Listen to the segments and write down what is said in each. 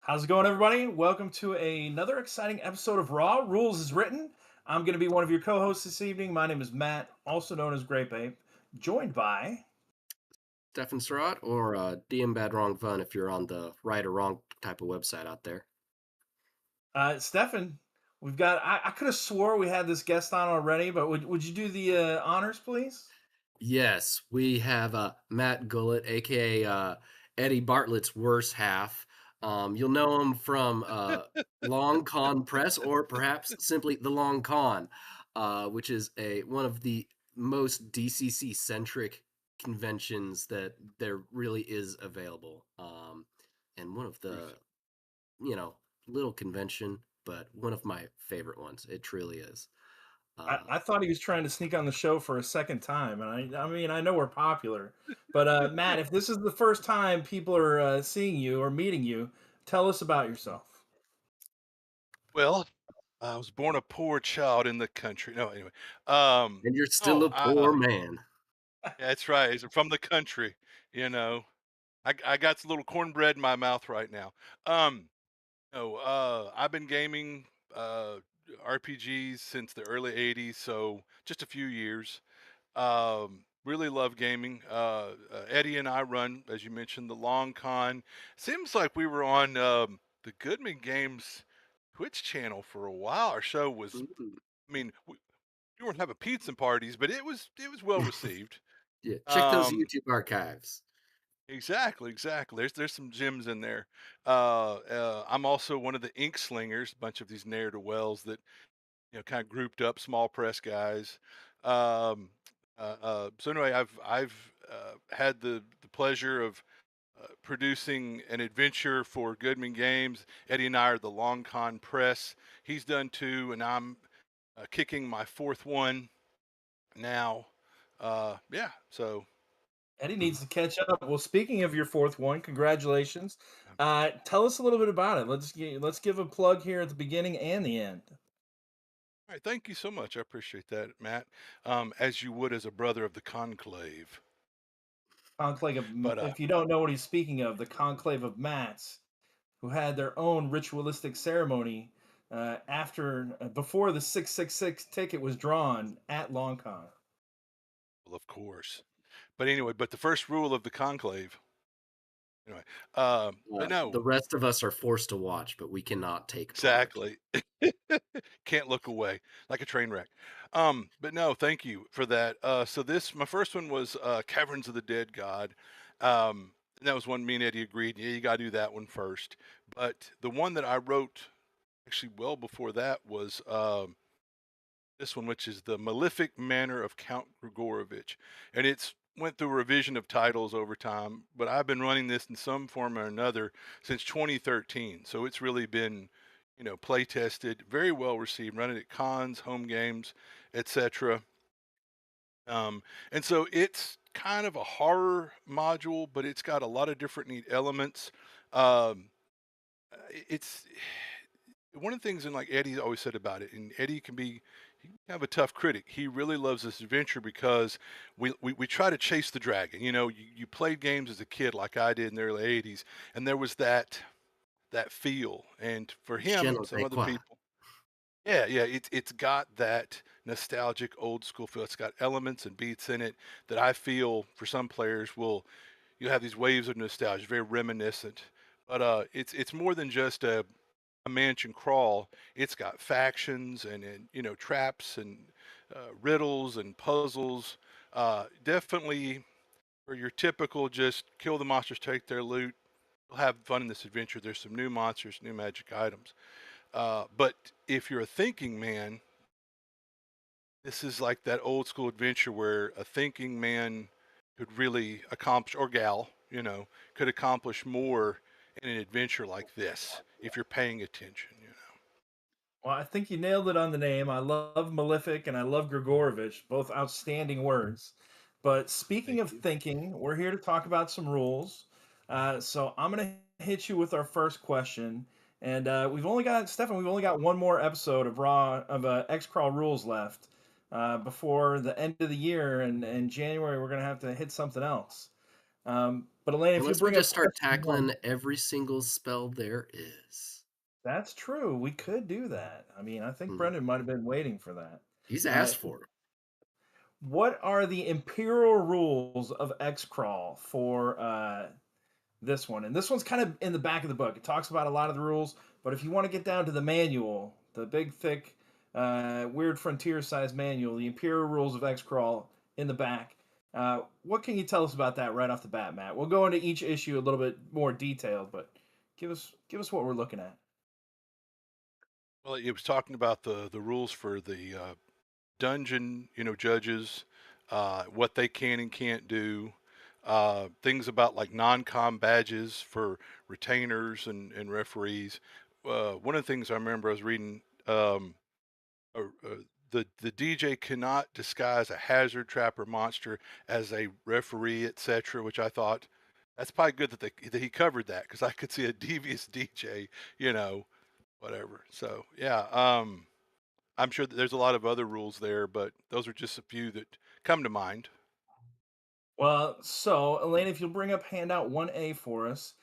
How's it going, everybody? Welcome to another exciting episode of Raw Rules As Written. I'm going to be one of your co-hosts this evening. My name is Matt, also known as Grape Ape, joined by Stefan Surratt or DM Bad Wrong Fun if you're on the right or wrong type of website out there. Stefan. We've got. I could have swore we had this guest on already, but would you do the honors, please? Yes, we have Matt Gullett, aka Eddie Bartlett's worse half. You'll know him from Long Con Press or perhaps simply the Long Con, which is one of the most DCC centric conventions that there really is available. And one of the Truth. little convention, but one of my favorite ones. It truly is. I thought he was trying to sneak on the show for a second time, and I mean, I know we're popular, but Matt, if this is the first time people are seeing you or meeting you, tell us about yourself. Well, I was born a poor child in the country. No, anyway. Um, And you're still oh, a poor man. yeah, that's right. It's from the country, you know. I got a little cornbread in my mouth right now. Um, no, I've been gaming RPGs since the early '80s, so just a few years. Really love gaming. Eddie and I run, as you mentioned, the Long Con. Seems like we were on the Goodman Games Twitch channel for a while. Our show was, Mm. I mean, we weren't having pizza parties, but it was well received. Yeah, check those Um, YouTube archives. exactly. There's some gems in there. I'm also one of the ink slingers, a bunch of these ne'er do wells that kind of grouped up small press guys. Um, so anyway, I've had the pleasure of producing an adventure for Goodman Games. Eddie and I are the Long Con Press. He's done two, and I'm kicking my fourth one now. Yeah, so Eddie needs to catch up. Well, speaking of your fourth one, congratulations. Tell us a little bit about it. Let's give a plug here at the beginning and the end. all right, thank you so much. I appreciate that, Matt. As you would as a brother of the conclave. Conclave of, But if you don't know what he's speaking of, the Conclave of Mats, who had their own ritualistic ceremony before the 666 ticket was drawn at LongCon. well, of course. But anyway, but the first rule of the conclave. Anyway, but no, The rest of us are forced to watch, but we cannot take part. exactly. Can't look away like a train wreck. But no, thank you for that. So my first one was Caverns of the Dead God. And that was one me and Eddie agreed. Yeah, you got to do that one first. But the one that I wrote actually well before that was this one, which is the Malefic Manor of Count Grigorovich, and it's went through a revision of titles over time. But I've been running this in some form or another since 2013, so it's really been play tested, very well received, running at cons, home games, etc. And so it's kind of a horror module, but it's got a lot of different neat elements. Um, it's one of the things, and like Eddie always said about it, and Eddie he can have a tough critic. He really loves this adventure because we try to chase the dragon. You played games as a kid like I did in the early '80s, and there was that feel. And for him, Je ne some sais other quoi. people, yeah, it's got that nostalgic old school feel. It's got elements and beats in it that I feel for some players you'll have these waves of nostalgia, very reminiscent. But it's more than just a mansion crawl. It's got factions and traps and riddles and puzzles. Definitely for your typical just kill the monsters, take their loot. You'll have fun in this adventure. There's some new monsters, new magic items. But if you're a thinking man, this is like that old school adventure where a thinking man could really accomplish, or gal, could accomplish more in an adventure like this if you're paying attention. Well, I think you nailed it on the name. I love Malefic and I love Grigorovich, both outstanding words. But speaking Thank of you. thinking, we're here to talk about some rules. So I'm going to hit you with our first question. And we've only got, Stefan, we've only got one more episode of Xcrawl Rules left before the end of the year. And in January, we're going to have to hit something else. But Elaine, if you Unless we bring up just start question one, tackling every single spell there is. that's true. We could do that. I mean, I think Hmm. Brendan might have been waiting for that. He's Uh, asked for it. what are the Imperial Rules of Xcrawl for this one? And this one's kind of in the back of the book. It talks about a lot of the rules, but if you want to get down to the manual, the big, thick, weird frontier-sized manual, the Imperial Rules of Xcrawl in the back. What can you tell us about that right off the bat, Matt? We'll go into each issue a little bit more detailed, but give us what we're looking at. Well, it was talking about the rules for the dungeon, judges, what they can and can't do, things about like non-com badges for retainers and referees. One of the things I remember I was reading, uh, uh, the DJ cannot disguise a hazard, trap, or monster as a referee, etc. Which I thought that's probably good that he covered that, because I could see a devious DJ, whatever. So yeah, I'm sure that there's a lot of other rules there, but those are just a few that come to mind. Well, so Elaine, if you'll bring up handout 1A for us,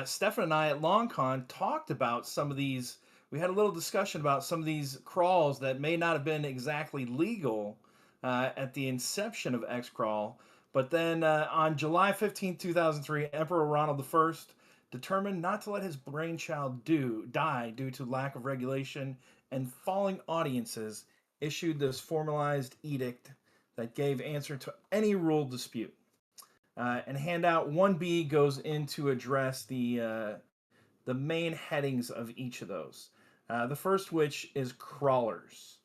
Stefan and I at LongCon talked about some of these. We had a little discussion about some of these crawls that may not have been exactly legal at the inception of Xcrawl, but then on July 15th, 2003, Emperor Ronald I determined not to let his brainchild die due to lack of regulation, and falling audiences issued this formalized edict that gave answer to any rule dispute. And handout 1B goes into address the main headings of each of those. The first, which is crawlers.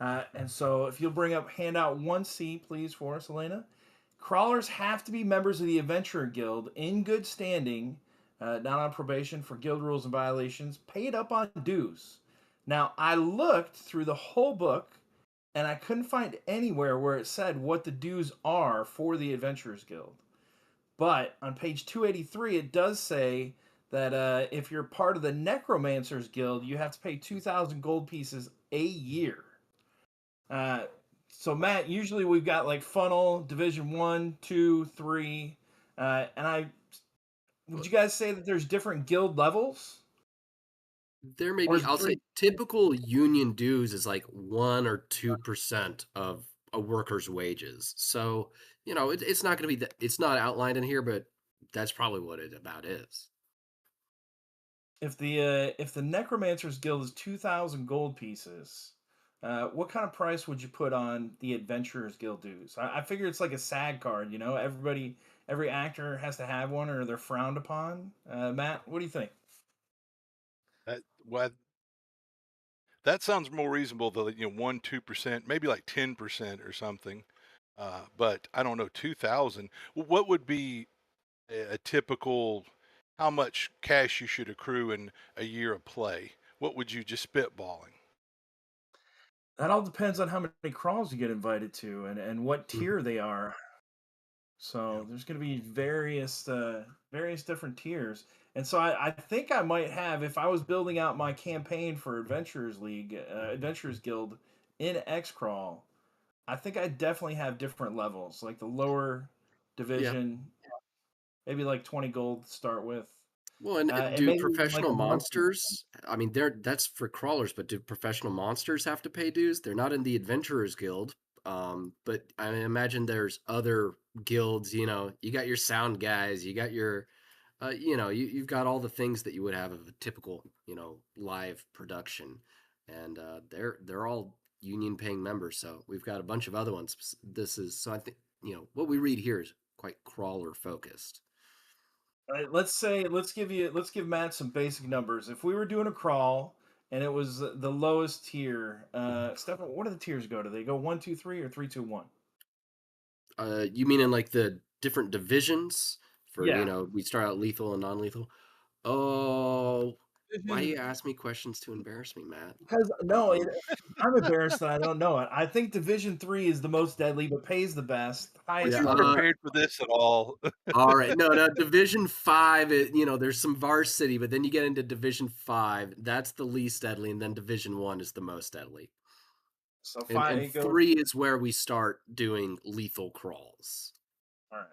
And so, if you'll bring up handout 1C, please, for us, Elena. Crawlers have to be members of the Adventurer Guild in good standing, not on probation for guild rules and violations, paid up on dues. Now, I looked through the whole book and I couldn't find anywhere where it said what the dues are for the Adventurers Guild. But on page 283, it does say that if you're part of the Necromancers Guild, you have to pay 2,000 gold pieces a year. Uh, so, Matt, usually we've got like Funnel, Division 1, 2, 3. Would you guys say that there's different guild levels? There may Or be, is I'll say, three? typical union dues is like 1 or 2% of a worker's wages. So, it's not going to be it's not outlined in here, but that's probably what it about is. If the Necromancers Guild is 2,000 gold pieces, what kind of price would you put on the Adventurers Guild dues? I figure it's like a SAG card, every actor has to have one, or they're frowned upon. Matt, what do you think? Well, that sounds more reasonable though. 1-2%, maybe like 10% or something. But I don't know, 2,000. What would be a typical? How much cash you should accrue in a year of play? What would you just spitballing? That all depends on how many crawls you get invited to and what Mhm. tier they are. Yeah. So there's going to be various different tiers, and so I think I might have, if I was building out my campaign for Adventurers Guild in Xcrawl, I think I definitely have different levels, like the lower Yeah. division, maybe like 20 gold to start with, Well, and and do maybe like professional a monthly. monsters, I mean, that's for crawlers, but do professional monsters have to pay dues? They're not in the Adventurers Guild. But I imagine there's other guilds, you got your sound guys, you got your, you've got all the things that you would have of a typical, live production. And they're all union paying members. So we've got a bunch of other ones. So I think, what we read here is quite crawler focused. All right, let's give Matt some basic numbers. If we were doing a crawl and it was the lowest tier, Stefan, what do the tiers go? Do they go 1, 2, 3, or 3, 2, 1? You mean in like the different divisions for, Yeah. we start out lethal and non-lethal? Oh, why Division, you ask me questions to embarrass me, Matt? because no, Um, I'm embarrassed that I don't know it. I think Division 3 is the most deadly, but pays the best, Was highest yeah, you level. prepared for this at all? all right. No, Division 5, there's some varsity, but then you get into Division 5, that's the least deadly, and then Division 1 is the most deadly. So And five and it goes. 3 is where we start doing lethal crawls. All right.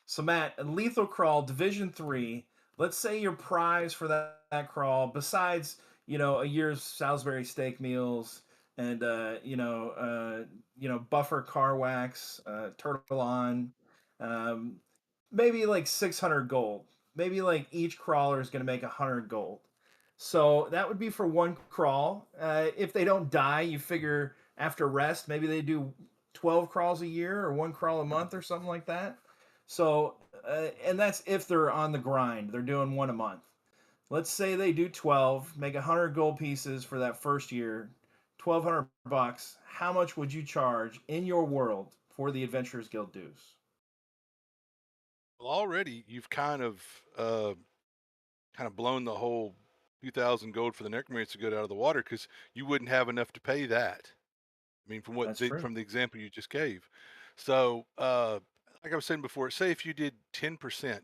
So Matt, a lethal crawl, Division 3. Let's say your prize for that crawl, besides a year's Salisbury steak meals and buffer car wax, turtle on, um, maybe like 600 gold. Maybe like each crawler is going to make 100 gold. So that would be for one crawl. If they don't die, you figure after rest, maybe they do 12 crawls a year or one crawl a month or something like that. So, and that's if they're on the grind, they're doing one a month. Let's say they do 12, make 100 gold pieces for that first year, 1,200 bucks. How much would you charge in your world for the Adventurers Guild dues? Well, already you've kind of blown the whole 2,000 gold for the necromancer good out of the water because you wouldn't have enough to pay that. I mean, That's true. from the example you just gave. So, like I was saying before, say if you did 10%,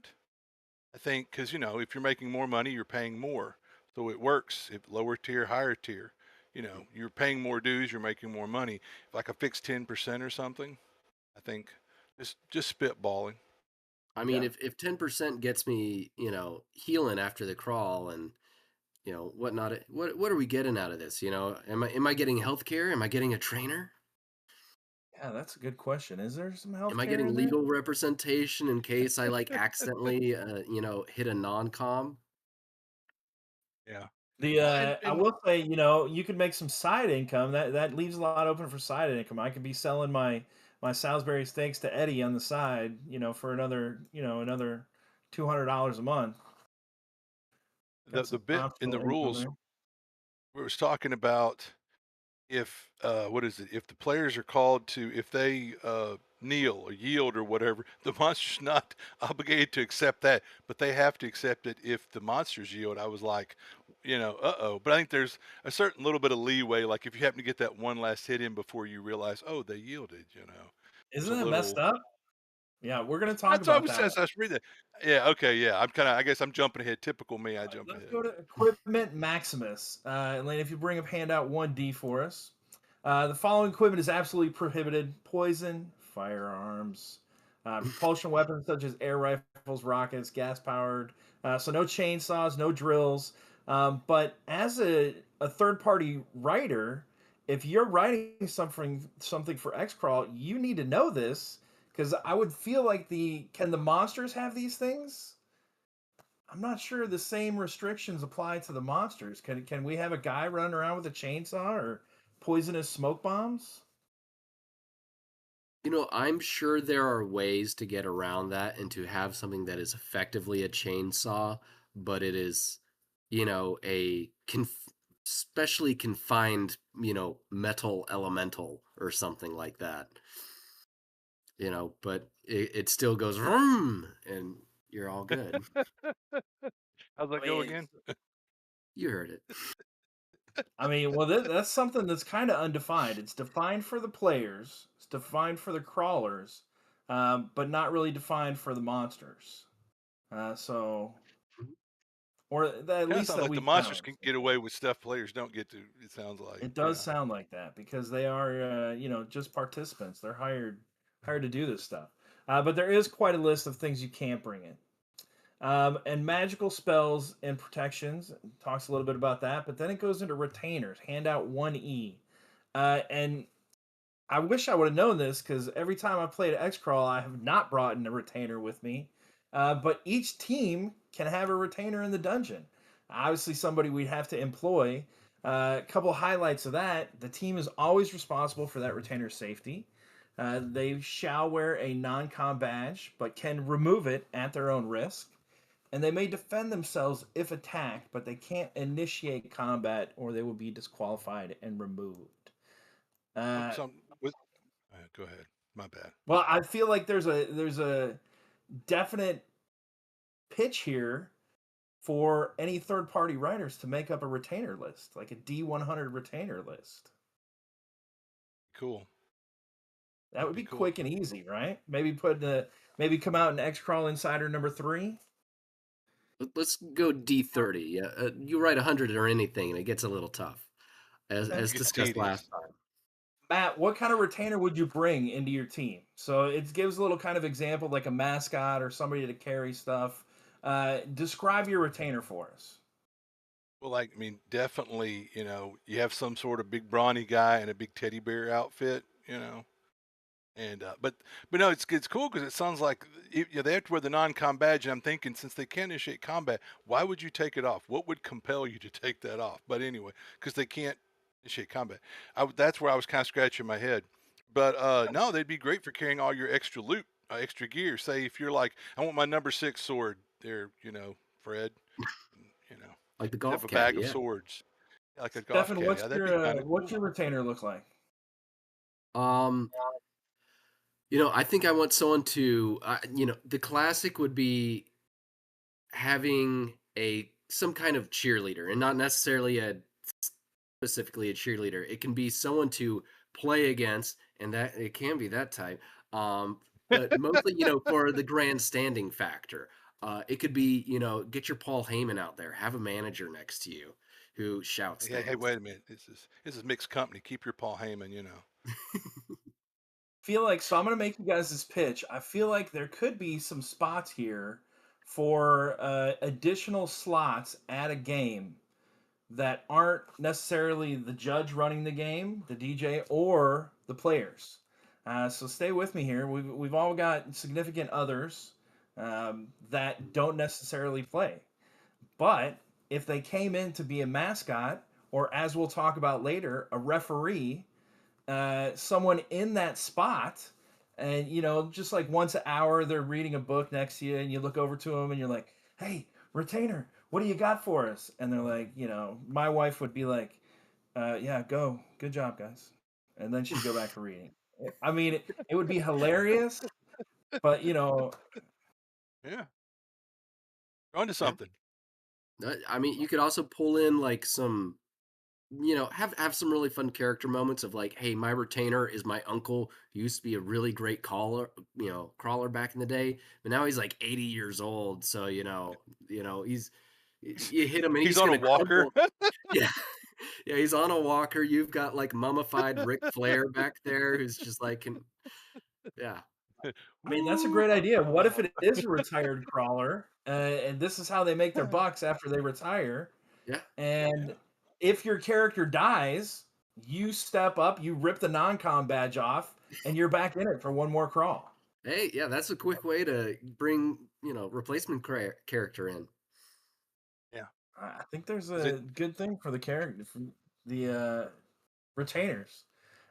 I think, because if you're making more money, you're paying more, so it works. If lower tier, higher tier, you're paying more dues, you're making more money. Like a fixed 10% or something, I think, just spitballing. I mean, Yeah. if 10% gets me, healing after the crawl and whatnot, what are we getting out of this? Am I getting health care? Am I getting a trainer? Yeah, that's a good question. Is there some Am I healthcare getting in there? legal representation in case I like accidentally, hit a non-com? Yeah. The Well, I and will say, you could make some side income. That leaves a lot open for side income. I could be selling my Salisbury steaks to Eddie on the side, for another $200 a month. Got the some bit in the optional income rules there. where it was talking about if what is it? If the players are called to, if they kneel or yield or whatever, the monster's not obligated to accept that, but they have to accept it if the monsters yield. I was like, uh-oh. But I think there's a certain little bit of leeway. Like if you happen to get that one last hit in before you realize, oh, they yielded. There's Isn't a that messed little. up? Yeah, we're gonna talk That's what I about was that saying. one. I was reading that. Yeah. Okay. Yeah. I guess I'm jumping ahead. Typical me. I jump Let's ahead. go to equipment Maximus. Elaine, if you bring up handout 1D for us. The following equipment is absolutely prohibited: poison, firearms, propulsion weapons such as air rifles, rockets, gas powered. So no chainsaws, no drills. But as a third party writer, if you're writing something for Xcrawl, you need to know this because I would feel like the monsters have these things? I'm not sure the same restrictions apply to the monsters. Can we have a guy running around with a chainsaw or poisonous smoke bombs? I'm sure there are ways to get around that and to have something that is effectively a chainsaw, but it is, a specially confined, metal elemental or something like that. But it still goes vroom, and you're all good. How's that I go mean, again? You heard it. well, that's something that's kind of undefined. It's defined for the players. It's defined for the crawlers, but not really defined for the monsters. So, or at Kind of least sounds that like the we monsters found. can get away with stuff players don't get to. It sounds like, It does yeah. sound like that because they are, just participants. They're hired to do this stuff. But there is quite a list of things you can't bring in. And magical spells and protections talks a little bit about that, but then it goes into retainers. Handout 1E. And I wish I would have known this because every time I played Xcrawl, I have not brought in a retainer with me. But each team can have a retainer in the dungeon. Obviously, somebody we'd have to employ. A couple highlights of that: the team is always responsible for that retainer's safety. They shall wear a non-com badge, but can remove it at their own risk. And they may defend themselves if attacked, but they can't initiate combat or they will be disqualified and removed. Oh, Uh, some with. Go ahead. My bad. Well, I feel like there's a definite pitch here for any third party writers to make up a retainer list, like a D100 retainer list. Cool. That That'd would be be cool. quick and easy, right? Maybe come out in Xcrawl Insider number 3. Let's go D30. Yeah, you write 100 or anything, and it gets a little tough, as Okay. as It gets discussed last tedious. time. Matt, what kind of retainer would you bring into your team? So it gives a little kind of example, like a mascot or somebody to carry stuff. Describe your retainer for us. Well, like, I mean, definitely, you have some sort of big brawny guy in a big teddy bear outfit, and but no, it's cool because it sounds like they have to wear the non-com badge, and I'm thinking since they can't initiate combat, why would you take it off? What would compel you to take that off? But anyway, because they can't initiate combat, that's where I was kind of scratching my head. But no, they'd be great for carrying all your extra loot, extra gear. Say if you're like, I want my number 6 sword there, Fred, you know. Like the Have golf a caddy, bag of yeah. swords, like a golf Stefan, caddy. Yeah, that'd be kind of what's cool. your retainer look like? Um, I think I want someone to, the classic would be having some kind of cheerleader, and not necessarily specifically a cheerleader. It can be someone to play against, and that it can be that type. But mostly, for the grandstanding factor. It could be, get your Paul Heyman out there, have a manager next to you who shouts Hey, things. wait a minute. This is mixed company. Keep your Paul Heyman. Feel like so I'm gonna make you guys this pitch. I feel like there could be some spots here for additional slots at a game that aren't necessarily the judge running the game, the DJ, or the players. So stay with me here. We've all got significant others that don't necessarily play, but if they came in to be a mascot, or as we'll talk about later, a referee, someone in that spot, and just like once an hour they're reading a book next to you, and you look over to them and you're like, "Hey, retainer, what do you got for us?" And they're like, my wife would be like, "Yeah, go, good job, guys," and then she'd go back to reading. I mean, it would be hilarious, but Yeah, you're onto Yeah. something. I mean, you could also pull in like some, have some really fun character moments of like, hey, my retainer is my uncle who used to be a really great crawler back in the day, but now he's like 80 years old. So, he's you hit him and He's he's on a gonna walker. crumple. Yeah. Yeah, he's on a walker. You've got like mummified Ric Flair back there who's just like yeah. I mean, that's a Woo! great idea. What if it is a retired crawler, and this is how they make their bucks after they retire? Yeah. And Yeah. if your character dies, you step up, you rip the non-com badge off, and you're back in it for one more crawl. Hey, yeah, that's a quick way to bring, replacement character in. Yeah. I think there's 'Cause a good thing for the character, for the retainers.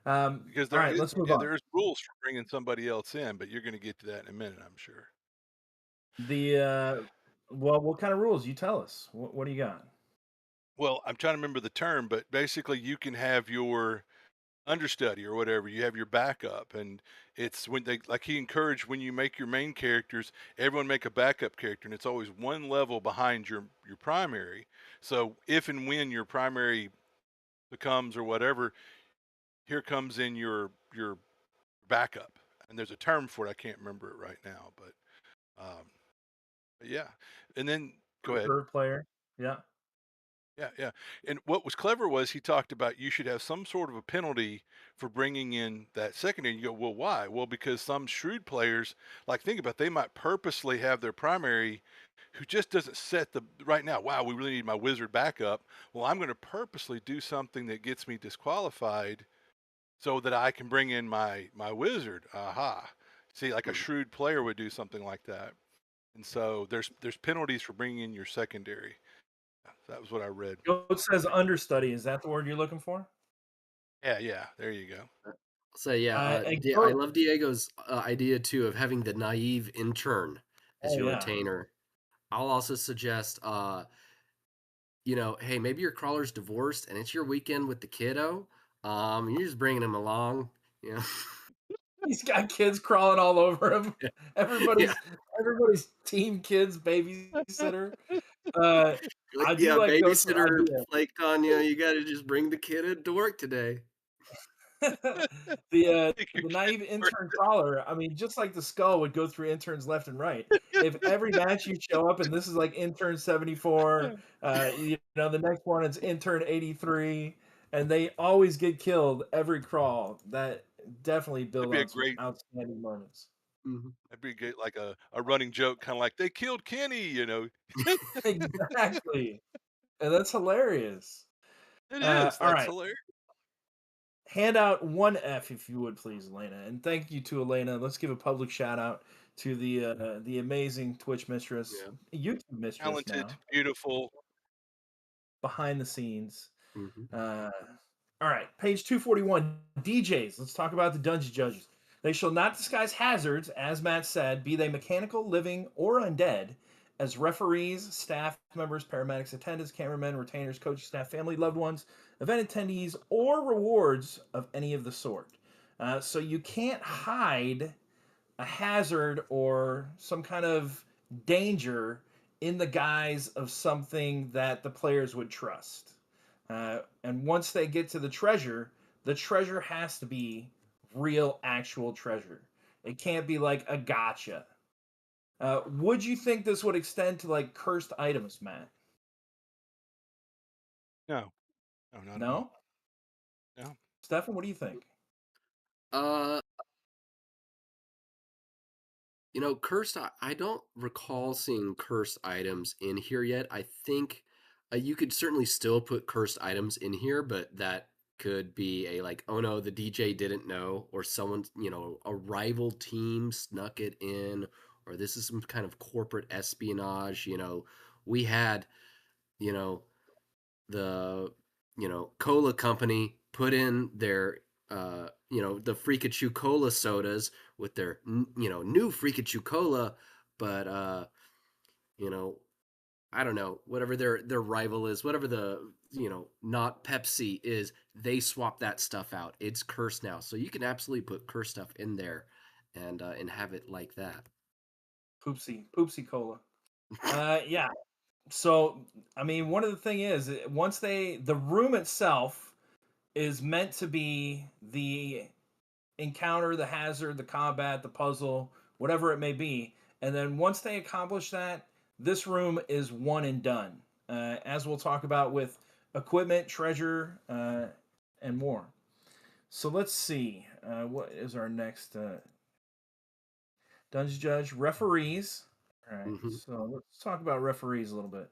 because All there right, is let's move yeah, on. there's rules for bringing somebody else in, but you're gonna get to that in a minute, I'm sure. The well, what kind of rules? You tell us. What do you got? Well, I'm trying to remember the term, but basically you can have your understudy or whatever, you have your backup, and it's when they like he encouraged when you make your main characters, everyone make a backup character, and it's always one level behind your primary. So if and when your primary becomes or whatever, here comes in your backup, and there's a term for it. I can't remember it right now, um, but yeah. And then go ahead. Preferred player. Yeah. Yeah, yeah. And what was clever was he talked about you should have some sort of a penalty for bringing in that secondary. You go, well, why? Well, because some shrewd players, like think about, it, they might purposely have their primary who just doesn't set the right now. Wow, we really need my wizard backup. Well, I'm going to purposely do something that gets me disqualified so that I can bring in my wizard. Aha. See, like a Mhm. shrewd player would do something like that. And so there's penalties for bringing in your secondary. That was what I read. It says understudy. Is that the word you're looking for? Yeah, yeah. There you go. So yeah, And I love Diego's idea too of having the naive intern as oh your yeah. retainer. I'll also suggest, hey, maybe your crawler's divorced and it's your weekend with the kiddo. You're just bringing him along, you know. He's got kids crawling all over him. Yeah. Everybody's everybody's team kids babysitter. Uh, Like, I do yeah, like Ghost's babysitter idea. flaked on you. You got to just bring the kid into work today. The naive intern crawler. I mean, just like the skull would go through interns left and right. If every match you show up and this is like intern 74, the next one it's intern 83. and they always get killed every crawl. That definitely That'd build be a on some great. outstanding moments. Mhm. That'd be great, like a running joke, kind of like they killed Kenny. Exactly, and that's hilarious. It is. All That's right, hilarious. hand out one F if you would, please, Elena, and thank you to Elena. Let's give a public shout out to the amazing Twitch mistress, Yeah. YouTube mistress Talented, now, beautiful. behind the scenes. Mhm. Uh, all right, page 241. DJs. Let's talk about the dungeon judges. They shall not disguise hazards, as Matt said, be they mechanical, living, or undead, as referees, staff members, paramedics, attendants, cameramen, retainers, coaching staff, family, loved ones, event attendees, or rewards of any of the sort. So you can't hide a hazard or some kind of danger in the guise of something that the players would trust. And once they get to the treasure has to be real, actual treasure. It can't be like a gotcha. Would you think this would extend to like cursed items, Matt? No, no, not at all. No? No. Stefan, what do you think? Uh, cursed. I don't recall seeing cursed items in here yet. I think you could certainly still put cursed items in here, but that could be a like, oh no, the DJ didn't know, or someone, a rival team snuck it in, or this is some kind of corporate espionage. We had, you know, the cola company put in their the Freakachu cola sodas with their new Freakachu cola, but you know I don't know, whatever their rival is, whatever the not Pepsi is, they swap that stuff out. It's cursed now, so you can absolutely put cursed stuff in there and have it like that. Poopsie cola. Yeah. So I mean, one of the thing is once the room itself is meant to be the encounter, the hazard, the combat, the puzzle, whatever it may be. And then once they accomplish that, this room is one and done. As we'll talk about with equipment, treasure, and more. So let's see. What is our next dungeon judge? Referees. All right. Hmm. So let's talk about referees a little bit.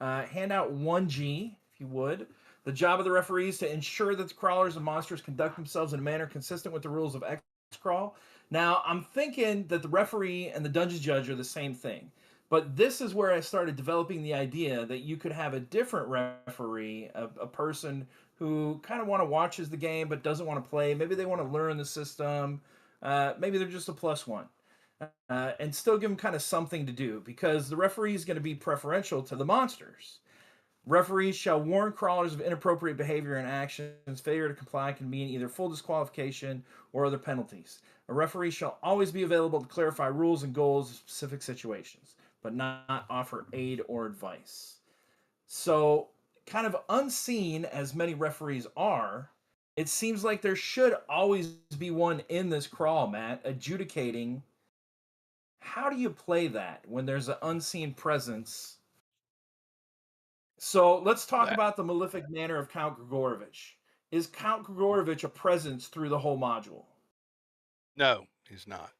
Hand out 1G, if you would. The job of the referee is to ensure that the crawlers and monsters conduct themselves in a manner consistent with the rules of Xcrawl. Now, I'm thinking that the referee and the dungeon judge are the same thing. But this is where I started developing the idea that you could have a different referee, a person who kind of want to watches the game but doesn't want to play. Maybe they want to learn the system. Maybe they're just a plus one. And still give them kind of something to do because the referee is going to be preferential to the monsters. Referees shall warn crawlers of inappropriate behavior and actions. Failure to comply can mean either full disqualification or other penalties. A referee shall always be available to clarify rules and goals of specific situations, but not offer aid or advice. So, kind of unseen as many referees are, it seems like there should always be one in this crawl, Matt, adjudicating. How do you play that when there's an unseen presence? So let's talk That about the malefic manner of Count Grigorovich. Is Count Grigorovich a presence through the whole module? no, he's not.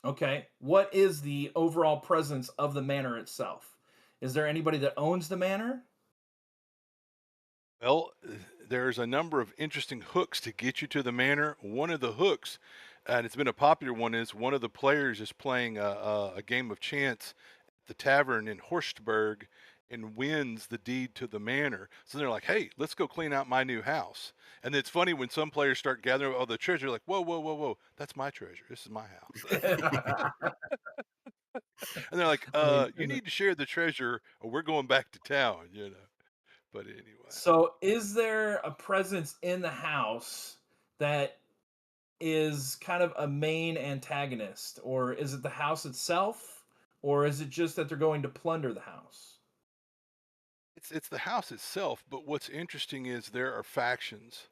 Okay. What is the overall presence of the manor itself? Is there anybody that owns the manor? Well, there's a number of interesting hooks to get you to the manor. One of the hooks, and it's been a popular one, is one of the players is playing a game of chance at the tavern in Horstberg and wins the deed to the manor. So they're like, hey, let's go clean out my new house. And it's funny when some players start gathering all the treasure, like, whoa, whoa, whoa, whoa, that's my treasure. This is my house. And they're like, I mean, you need to share the treasure or we're going back to town. But anyway. so is there a presence in the house that is kind of a main antagonist, or is it the house itself, or is it just that they're going to plunder the house? It's the house itself, but what's interesting is there are factions,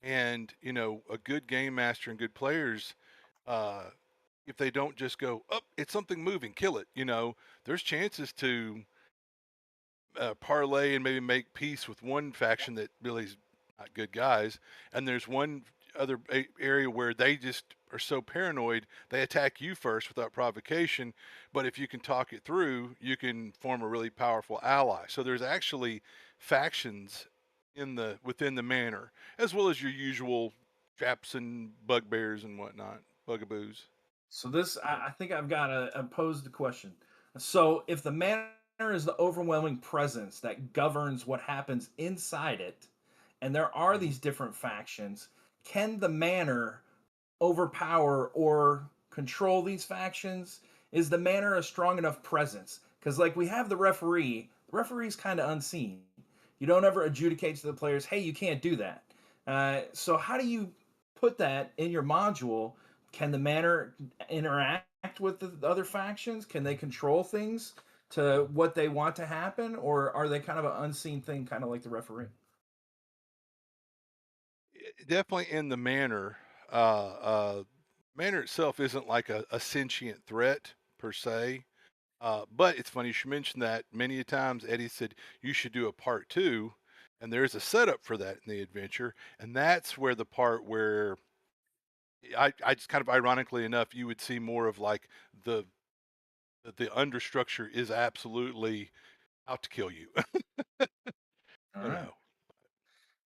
and a good game master and good players, uh, if they don't just go, "Up, it's something moving, kill it," there's chances to parlay and maybe make peace with one faction that really not good guys. And there's one other area where they just are so paranoid they attack you first without provocation. But if you can talk it through, you can form a really powerful ally. So there's actually factions within the manor, as well as your usual traps and bugbears and whatnot, bugaboos. So I think I've got to pose the question. So if the manor is the overwhelming presence that governs what happens inside it, and there are Mhm. these different factions, can the manor overpower or control these factions? Is the manor a strong enough presence? Because like we have the referee's kind of unseen. You don't ever adjudicate to the players, hey, you can't do that. So how do you put that in your module? Can the manor interact with the other factions? Can they control things to what they want to happen, or are they kind of an unseen thing, kind of like the referee? Definitely in the manor. Manor itself isn't like a sentient threat per se. But it's funny you should mention that. Many a times Eddie said you should do a part two, and there's a setup for that in the adventure, and that's where the part where I just kind of ironically enough, you would see more of like the the understructure is absolutely out to kill you. All You right. know.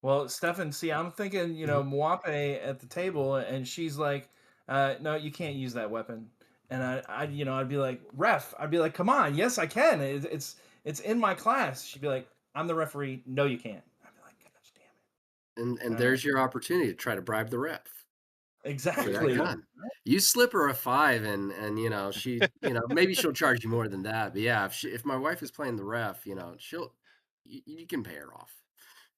Well, Stefan, see, I'm thinking, Mhm. Mwape at the table, and she's like, "No, you can't use that weapon." And I'd be like, "Ref," I'd be like, "Come on, yes, I can. It's in my class." She'd be like, "I'm the referee. No, you can't." I'd be like, "Gosh, And damn it!" there's your opportunity to try to bribe the ref for There you that Exactly. go. gun. You slip her a 5 and she, maybe she'll charge you more than that. But yeah, if my wife is playing the ref, you can pay her off.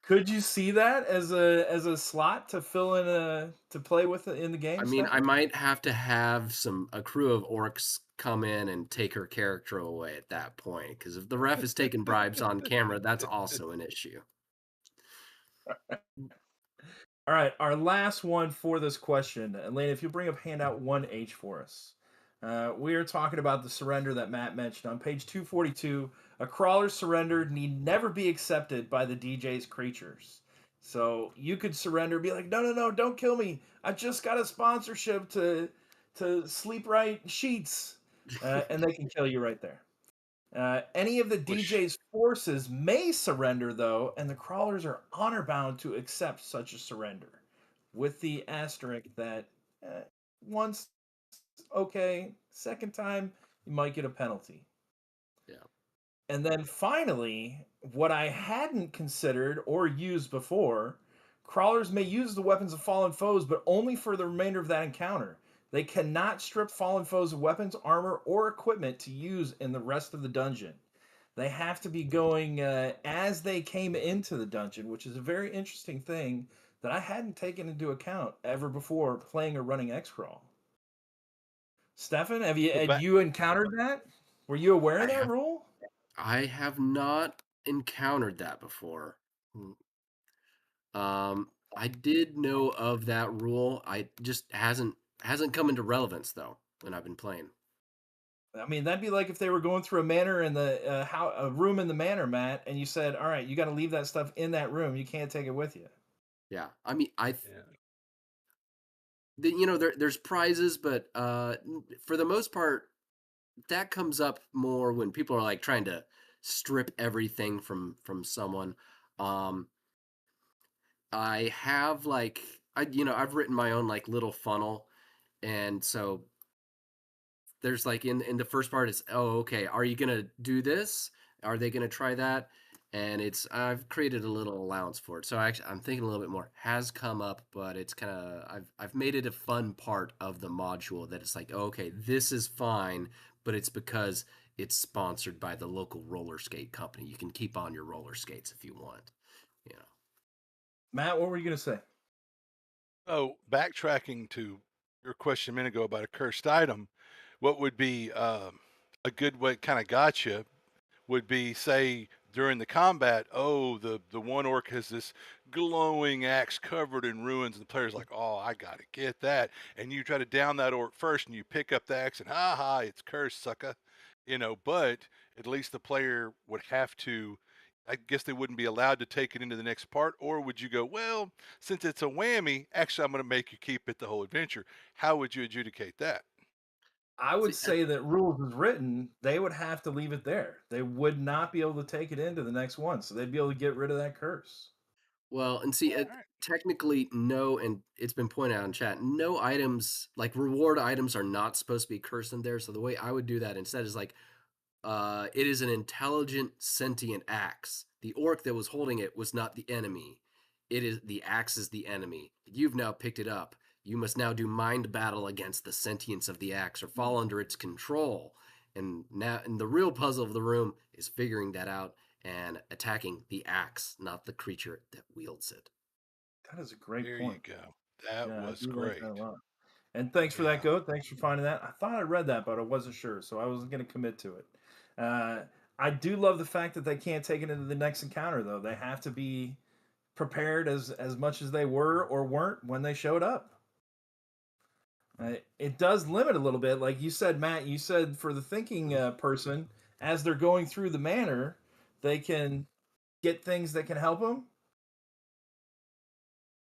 Could you see that as a slot to fill in to play with in the game, I mean, I Stefan? might have to have a crew of orcs come in and take her character away at that point, because if the ref is taking bribes on camera, that's also an issue. All right, our last one for this question. Elena, if you bring up handout 1H for us. We are talking about the surrender that Matt mentioned on page 242. A crawler's surrender need never be accepted by the DJ's creatures. So you could surrender, be like, no, no, no, don't kill me. I just got a sponsorship to Sleep Right Sheets, and they can kill you right there. Any of the Which DJ's forces may surrender, though, and the crawlers are honor bound to accept such a surrender, with the asterisk that once, okay, second time, you might get a penalty. Yeah. And then finally, what I hadn't considered or used before, crawlers may use the weapons of fallen foes, but only for the remainder of that encounter. They cannot strip fallen foes of weapons, armor, or equipment to use in the rest of the dungeon. They have to be going as they came into the dungeon, which is a very interesting thing that I hadn't taken into account ever before playing or running Xcrawl. Stefan, so had back you encountered that? Were you aware I of that have rule? I have not encountered that before. Mm. I did know of that rule. I just hasn't come into relevance though when I've been playing. I mean, that'd be like if they were going through a manor in the how a room in the manor, Matt, and you said, "All right, you got to leave that stuff in that room. You can't take it with you." Yeah. I mean, yeah. there's prizes, but for the most part, that comes up more when people are like trying to strip everything from someone. Um, I have like I've written my own like little funnel, and so there's like in the first part is, oh, okay, are you gonna do this? Are they gonna try that? And I've created a little allowance for it. So I'm thinking a little bit more has come up, but it's kind of I've made it a fun part of the module that it's like, oh, okay, this is fine, but it's because it's sponsored by the local roller skate company. You can keep on your roller skates if you want, you know. Matt, what were you gonna say? So backtracking to your question a minute ago about a cursed item, what would be a good way kind of gotcha would be say during the combat, oh, the one orc has this glowing axe covered in ruins, and the player's like, oh, I gotta get that, and you try to down that orc first, and you pick up the axe, and ha ha, it's cursed, sucker, but at least the player would have to I guess they wouldn't be allowed to take it into the next part, or would you go, well, since it's a whammy, actually, I'm going to make you keep it the whole adventure? How would you adjudicate that? I would See, say that rules as written, they would have to leave it there. They would not be able to take it into the next one, so they'd be able to get rid of that curse. well, and see, All right. technically, no, and it's been pointed out in chat, no items, like reward items, are not supposed to be cursed in there. So the way I would do that instead is like, it is an intelligent, sentient axe. The orc that was holding it was not the enemy. It is the axe is the enemy. You've now picked it up. You must now do mind battle against the sentience of the axe or fall under its control. And the real puzzle of the room is figuring that out and attacking the axe, not the creature that wields it. That is a great There you point. go. That Yeah, I was do like that a great. lot. And thanks for that, Yeah. Goat. Thanks for finding that. I thought I read that, but I wasn't sure, so I wasn't going to commit to it. Uh, I do love the fact that they can't take it into the next encounter, though. They have to be prepared as much as they were or weren't when they showed up. It does limit a little bit, like you said, Matt. You said for the thinking person, as they're going through the manor, they can get things that can help them.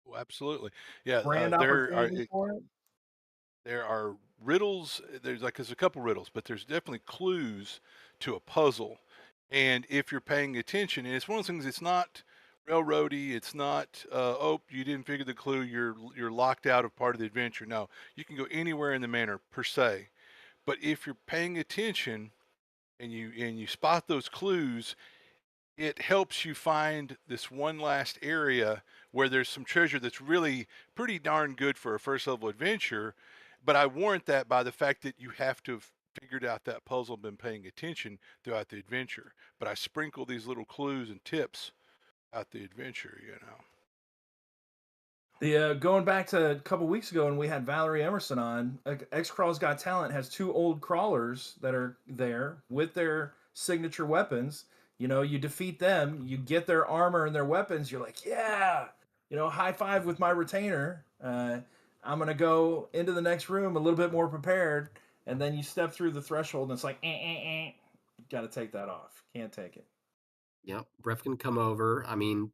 Oh, absolutely. Yeah. Grand opportunity for it. There are riddles. There's a couple riddles, but there's definitely clues to a puzzle. And if you're paying attention, and it's one of those things, it's not railroady. It's not, oh, you didn't figure the clue. You're locked out of part of the adventure. No, you can go anywhere in the manor per se. But if you're paying attention and you spot those clues, it helps you find this one last area where there's some treasure that's really pretty darn good for a first level adventure. But I warrant that by the fact that you have to have figured out that puzzle and been paying attention throughout the adventure. But I sprinkle these little clues and tips out the adventure, you know. The going back to a couple weeks ago when we had Valerie Emerson on, Xcrawl's Got Talent has two old crawlers that are there with their signature weapons. You know, you defeat them, you get their armor and their weapons. You're like, yeah, you know, high five with my retainer. I'm gonna go into the next room a little bit more prepared, and then you step through the threshold, and it's like, got to take that off. Can't take it. Yep, Bref can come over. I mean,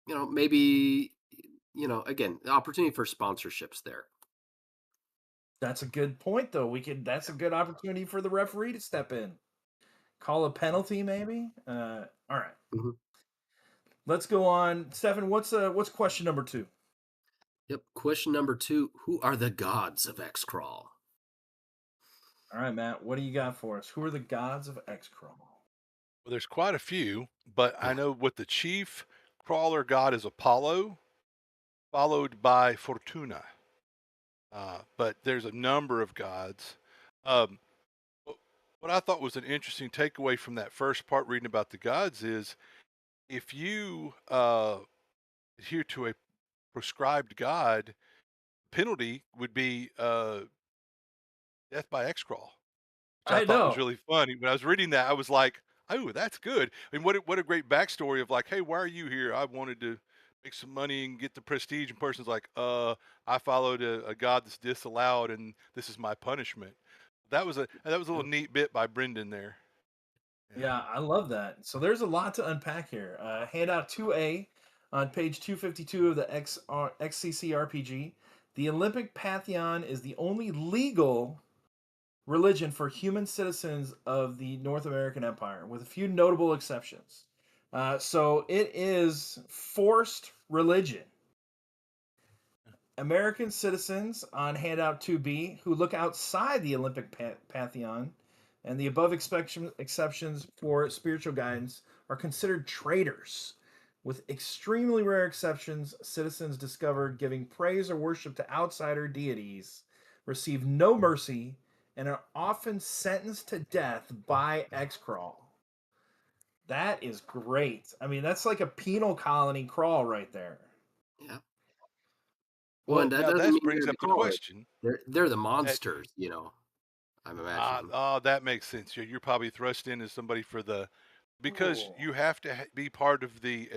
maybe, again, the opportunity for sponsorships there. That's a good point, though. We could. That's a good opportunity for the referee to step in. Call a penalty, maybe. All right, Mhm. let's go on. Stefan, what's question number 2? Yep. Question number 2: Who are the gods of Xcrawl? All right, Matt, what do you got for us? Who are the gods of Xcrawl? Well, there's quite a few, but I Yeah. know what the chief crawler god is Apollo, followed by Fortuna. But there's a number of gods. Um, what I thought was an interesting takeaway from that first part reading about the gods is if you adhere to a prescribed god, penalty would be death by Xcrawl, which I I thought was know. really funny. When I was reading that, I was like, "Oh, that's good." I mean, what a great backstory of like, "Hey, why are you here? I wanted to make some money and get the prestige." And person's like, I followed a god that's disallowed, and this is my punishment." That was a little neat bit by Brendan there. Yeah. Yeah, I love that. So there's a lot to unpack here. Handout 2A on page 252 of the XCC RPG. The Olympic Pantheon is the only legal religion for human citizens of the North American Empire, with a few notable exceptions. So it is forced religion. American citizens on handout 2B who look outside the Olympic pantheon and the above exceptions for spiritual guidance are considered traitors. With extremely rare exceptions, citizens discovered giving praise or worship to outsider deities receive no mercy and are often sentenced to death by Xcrawl. That is great. I mean, that's like a penal colony crawl right there. Yeah. Well, and Well, that now doesn't that mean brings they're the up the crawlers. question. They're the At, monsters, I'm imagining. that makes sense. You're probably thrust in as somebody for the because Ooh. you have to be part of the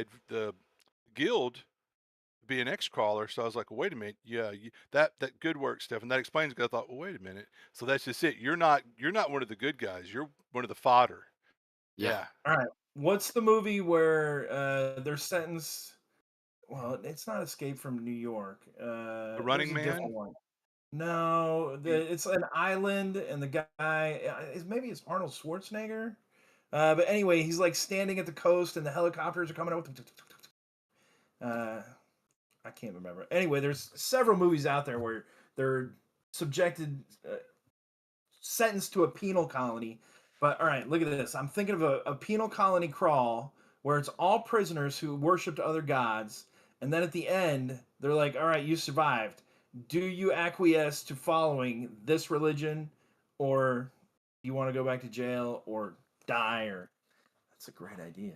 guild to be an X crawler. So I was like, well, wait a minute, yeah, that good work, Steph, and that explains. I thought, well, wait a minute. So that's just it. You're not one of the good guys. You're one of the fodder. Yeah. Yeah. All right. What's the movie where they're sentenced? Well, it's not Escape from New York. The There's Running a Man. different one. No, You, it's an island, and the guy is maybe it's Arnold Schwarzenegger. But anyway, he's like standing at the coast, and the helicopters are coming up. Uh, I can't remember. Anyway, there's several movies out there where they're subjected, sentenced to a penal colony. But all right, look at this. I'm thinking of a penal colony crawl where it's all prisoners who worshipped other gods, and then at the end, they're like, "All right, you survived. Do you acquiesce to following this religion, or you want to go back to jail or die?" Or that's a great idea.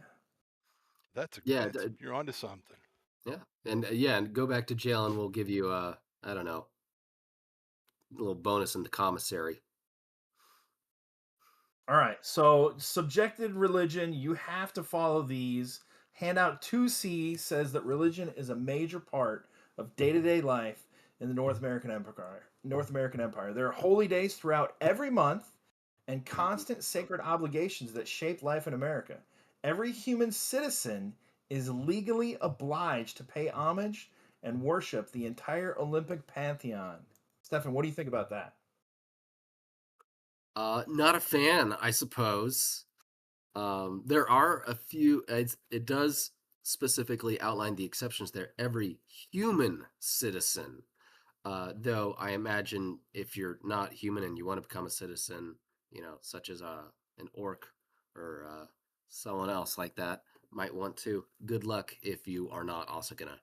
Yeah, you're onto something. yeah, and go back to jail, and we'll give you I don't know, a little bonus in the commissary. All right. So subjected religion, you have to follow these. Handout 2C says that religion is a major part of day-to-day life in the North American Empire. North American Empire. There are holy days throughout every month and constant sacred obligations that shape life in America. Every human citizen is legally obliged to pay homage and worship the entire Olympic pantheon. Stefan, what do you think about that? Not a fan, I suppose. There are a few. It does specifically outline the exceptions there. Every human citizen, though, I imagine if you're not human and you want to become a citizen, such as an orc or someone else like that, might want to. Good luck if you are not also gonna,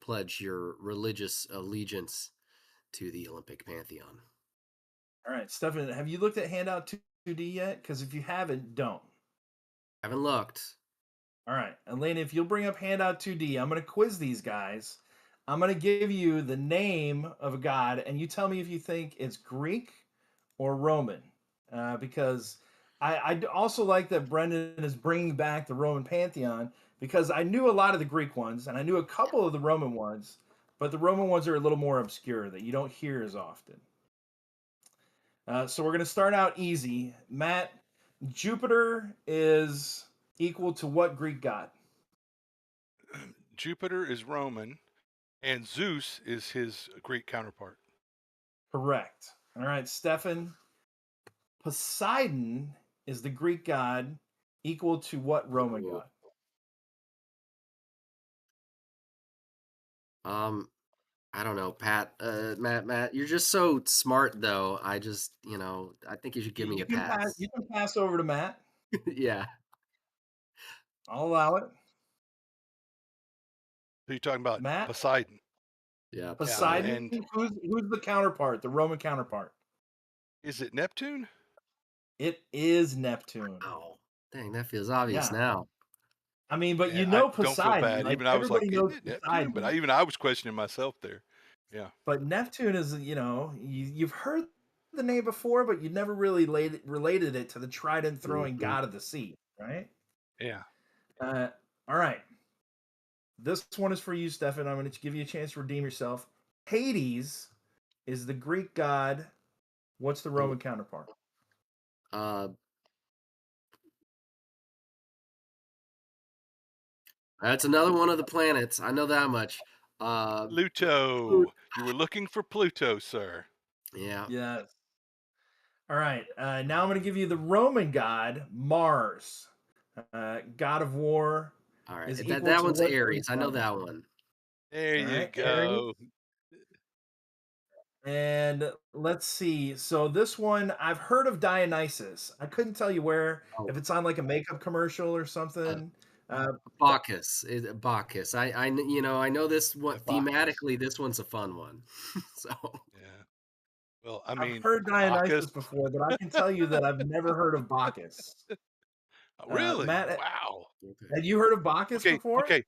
pledge your religious allegiance to the Olympic pantheon. All right, Stefan, have you looked at handout 2D yet? Because if you haven't, don't. Haven't looked. All right, Elena, if you'll bring up handout 2D, I'm going to quiz these guys. I'm going to give you the name of a god, and you tell me if you think it's Greek or Roman. Because also like that Brendan is bringing back the Roman pantheon, because I knew a lot of the Greek ones, and I knew a couple of the Roman ones, but the Roman ones are a little more obscure that you don't hear as often. So we're going to start out easy. Matt, Jupiter is equal to what Greek god? Jupiter is Roman, and Zeus is his Greek counterpart. Correct. All right, Stefan. Poseidon is the Greek god equal to what Roman Ooh. god? I don't know, Pat. Matt, you're just so smart, though. I just, I think you should give me You a can pass. pass. You can pass over to Matt. Yeah. I'll allow it. So you're talking about Matt, Poseidon. Yeah. Yeah, Poseidon. and Who's the counterpart? The Roman counterpart. is it Neptune? It is Neptune. Oh, dang, that feels obvious Yeah. now. I mean, but Yeah, you I know don't feel Poseidon. bad. Like Even I was everybody like, isn't knows it Neptune? But Poseidon. even I was questioning myself there. Yeah. But Neptune is, you've heard the name before, but you never really related it to the trident throwing Mhm. god of the sea, right? Yeah. Uh, all right. This one is for you, Stefan. I'm going to give you a chance to redeem yourself. Hades is the Greek god. What's the Roman counterpart? Uh, that's another one of the planets. I know that much. Plu- Pluto. You were looking for Pluto, sir. yeah. Yes. All right. Now I'm going to give you the Roman god, Mars. God of war All right. is That equal that to one's what Greek Aries. I know god? that one. There All you right, Aries. go. And let's see. So this one, I've heard of Dionysus. I couldn't tell you where, Oh, if it's on like a makeup commercial or uh, something. Uh, Bacchus. Bacchus. I know this one Bacchus. thematically. This one's a fun one. So Yeah. Well, I I've mean, heard Bacchus. Dionysus before, but I can tell you that I've never heard of Bacchus. Really? Matt, Wow. okay. have you heard of Bacchus Okay. before? Okay.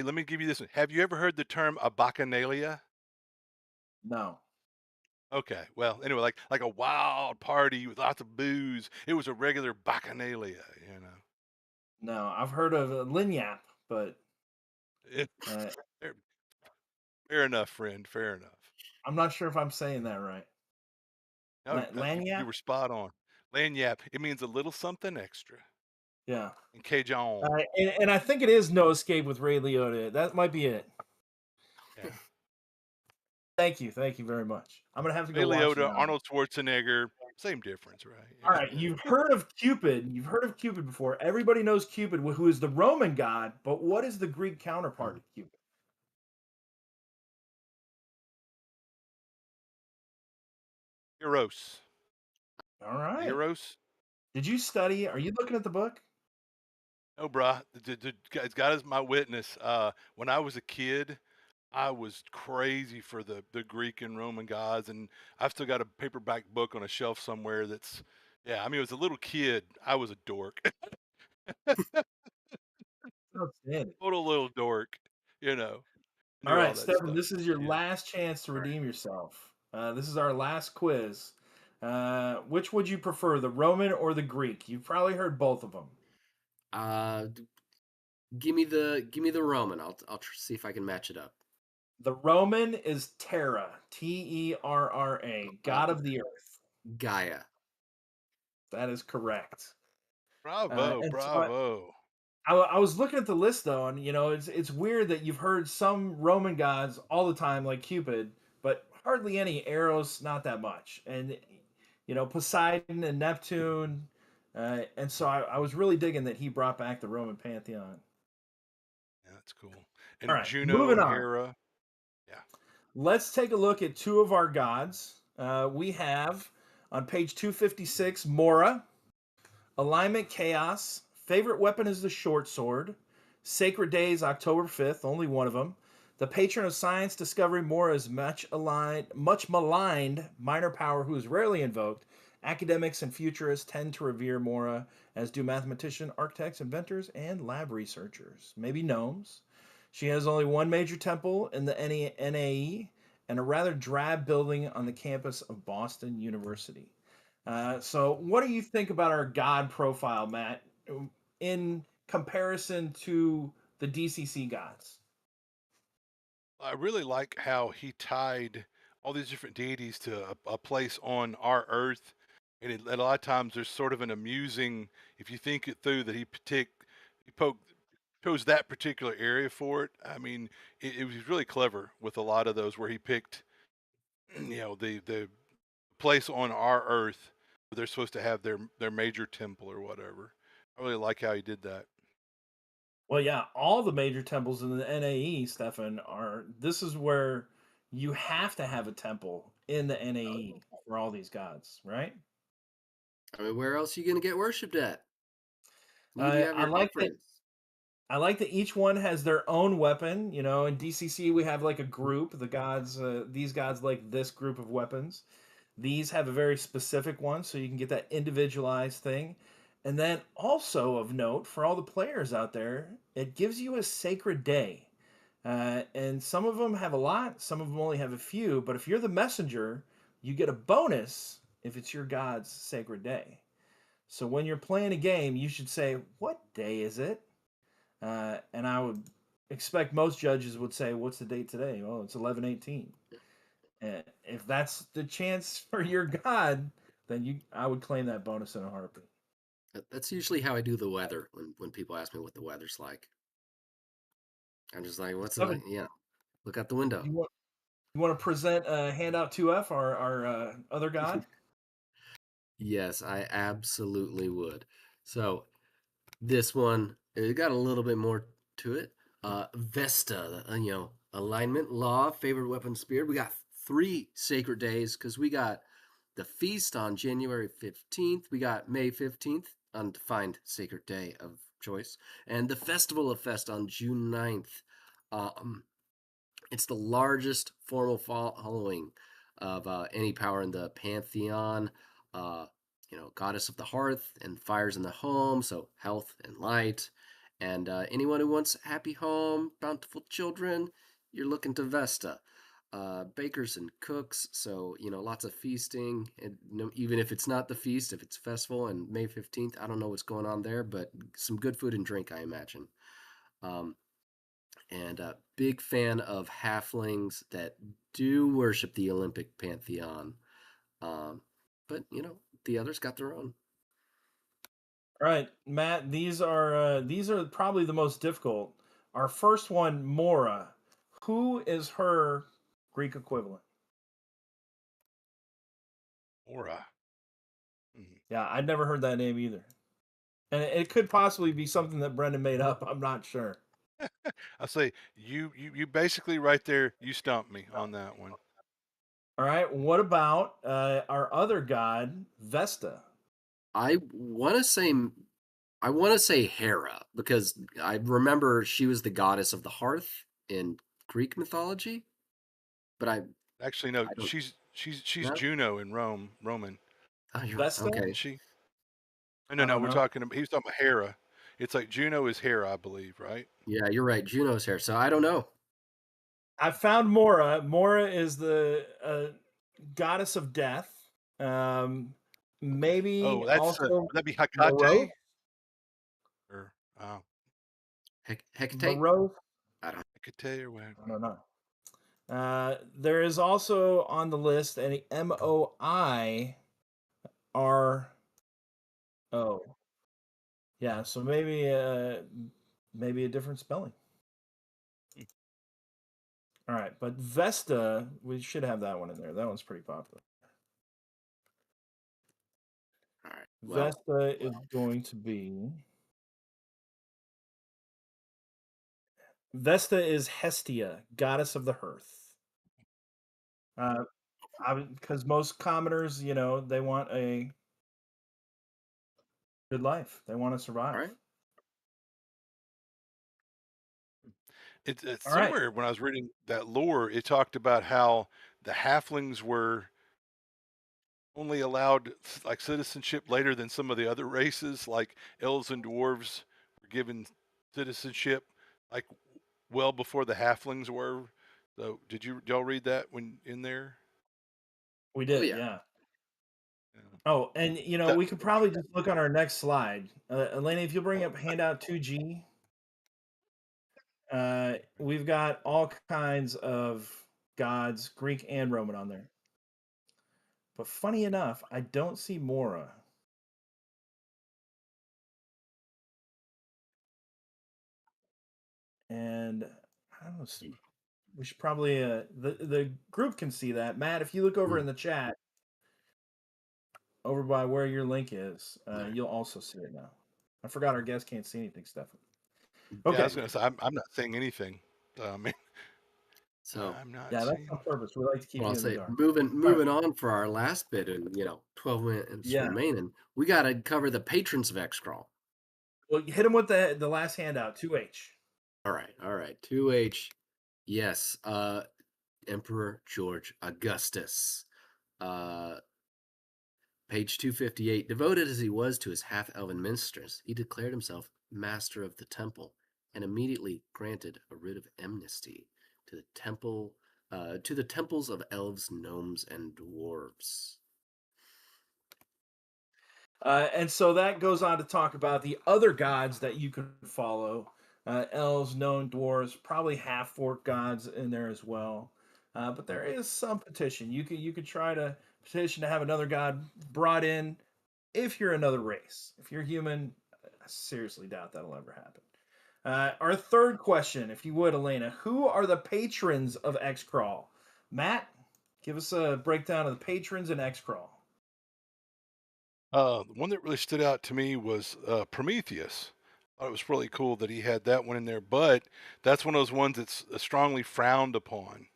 Let me give you this one. Have you ever heard the term a bacchanalia? No. Okay. Well, anyway, like a wild party with lots of booze. It was a regular bacchanalia, you know. No. I've heard of Linyap, but It, uh, fair, fair enough, friend. Fair enough. I'm not sure if I'm saying that right. No, you Lanyap? were spot on. Lanyap. It means a little something extra. Yeah. and Cajun. And I think it is No Escape with Ray Liotta. That might be it. Yeah. Thank you very much. I'm gonna have to Ray go watch it Liotta, now. Arnold Schwarzenegger, same difference, right? All right, you've heard of Cupid. You've heard of Cupid before. Everybody knows Cupid, who is the Roman god. But what is the Greek counterpart to Cupid? Eros. All right. Eros? Did you study? Are you looking at the book? No, bruh. God is my witness. When I was a kid, I was crazy for the Greek and Roman gods, and I've still got a paperback book on a shelf somewhere that's, yeah, I mean, as a little kid, I was a dork. Outstanding. Total little dork, you know, All knew all right, that Stefan, stuff this is as a your kid. last chance to All right. redeem yourself. This is our last quiz. Which would you prefer, the Roman or the Greek? You've probably heard both of them. Give me the Roman. I'll see if I can match it up. The Roman is Terra, Terra, god of the earth. Gaia. That is correct. Bravo, And so bravo. I was looking at the list though, and it's weird that you've heard some Roman gods all the time, like Cupid, but hardly any Eros, not that much, and Poseidon and Neptune, and so I was really digging that he brought back the Roman pantheon. Yeah, that's cool. All And right, Juno moving and on. Hera. Yeah. Let's take a look at two of our gods. We have on page 256 Mora, alignment chaos. Favorite weapon is the short sword. Sacred days October 5th, only one of them. The patron of science discovery, Mora is much maligned minor power who is rarely invoked. Academics and futurists tend to revere Mora, as do mathematicians, architects, inventors, and lab researchers. Maybe gnomes. She has only one major temple in the NAE and a rather drab building on the campus of Boston University. So, what do you think about our God profile, Matt, in comparison to the DCC gods? I really like how he tied all these different deities to a place on our earth. And a lot of times there's sort of an amusing, if you think it through, that chose that particular area for it. I mean, it was really clever with a lot of those where he picked, the place on our earth where they're supposed to have their major temple or whatever. I really like how he did that. Well, yeah, all the major temples in the NAE, Stefan, are this is where you have to have a temple in the NAE for all these gods, right? I mean, where else are you going to get worshipped at? You have I your like that. offerings. I like that each one has their own weapon. In DCC we have like a group. The gods, these gods like this group of weapons. These have a very specific one, so you can get that individualized thing. And then also of note for all the players out there, it gives you a sacred day. And some of them have a lot, some of them only have a few. But if you're the messenger, you get a bonus if it's your god's sacred day. So when you're playing a game, you should say, "What day is it?" And I would expect most judges would say, "What's the date today?" "Oh, it's 11/18." And if that's the chance for your god, then I would claim that bonus in a heartbeat. That's usually how I do the weather when people ask me what the weather's like. I'm just like, what's Evan, it? Yeah, look out the window. you want to present handout 2F, our other god? Yes, I absolutely would. So this one, it got a little bit more to it. Vesta, alignment, law, favorite weapon, spear. We got 3 sacred days because we got the feast on January 15th. We got May 15th, undefined sacred day of choice. And the Festival of Fest on June 9th. It's the largest formal following of any power in the pantheon. Uh, goddess of the hearth and fires in the home, so health and light. And anyone who wants happy home, bountiful children, you're looking to Vesta. Bakers and cooks, so lots of feasting. And even if it's not the feast, if it's festival and May 15th, I don't know what's going on there, but some good food and drink, I imagine. Um, and a big fan of halflings that do worship the Olympic pantheon. But the others got their own. All right, Matt. These are probably the most difficult. Our first one, Mora. Who is her Greek equivalent? Aura. Hmm. Yeah, I'd never heard that name either, and it could possibly be something that Brendan made up. I'm not sure. I say you basically right there. You stumped me on that one. All right. What about our other god, Vesta? I want to say Hera because I remember she was the goddess of the hearth in Greek mythology, but Actually, no. I don't She's know. Juno in Roman, Oh, you're Vesta? okay. isn't she? I No. don't We're know. talking. He was talking about Hera. It's like Juno is Hera, I believe, right? Yeah, you're right. Juno's here, so I don't know. I found Mora. Mora is the goddess of death. Maybe Oh, that's also would that be Moros. Hecate or oh, Hecate? Moros. I don't. Hecate or whatever. I don't know. There is also on the list an Moiro. Yeah, so maybe a different spelling. All right, but Vesta, we should have that one in there. That one's pretty popular. All right. Well, Vesta is going to be. Vesta is Hestia, goddess of the hearth. Uh, because most commoners, they want a good life. They want to all survive. right. It's All right. somewhere when I was reading that lore, it talked about how the halflings were only allowed like citizenship later than some of the other races, like elves and dwarves were given citizenship like well before the halflings were. So did y'all read that when in there? We Oh did, yeah. yeah. Yeah. Oh, and That, we could probably just look on our next slide. Elena, if you'll bring up handout 2G, we've got all kinds of gods, Greek and Roman, on there. But funny enough, I don't see Mora. And I don't know. We should probably the group can see that. Matt, if you look over in the chat, over by where your link is, There. you'll also see it now. I forgot our guests can't see anything, Stefan. yeah, I Okay. was gonna say I'm not saying anything. I mean, So, I'm not Yeah, that's seeing. on purpose. We like to keep well, I'll you in the say dark. All right. moving on for our last bit, and 12 minutes Yeah. remaining. We got to cover the patrons of Xcrawl. Well, hit him with the last handout, 2H. All right. 2H. Yes. Emperor George Augustus. Page 258. Devoted as he was to his half-elven ministers, he declared himself master of the temple and immediately granted a writ of amnesty to the temples of elves, gnomes, and dwarves. And so that goes on to talk about the other gods that you can follow. Elves, known dwarves, probably half-orc gods in there as well. But there is some petition. You could try to petition to have another god brought in if you're another race. If you're human, I seriously doubt that'll ever happen. Our third question, if you would, Elena, who are the patrons of Xcrawl? Matt, give us a breakdown of the patrons in Xcrawl. The one that really stood out to me was Prometheus. I thought it was really cool that he had that one in there, but that's one of those ones that's strongly frowned upon.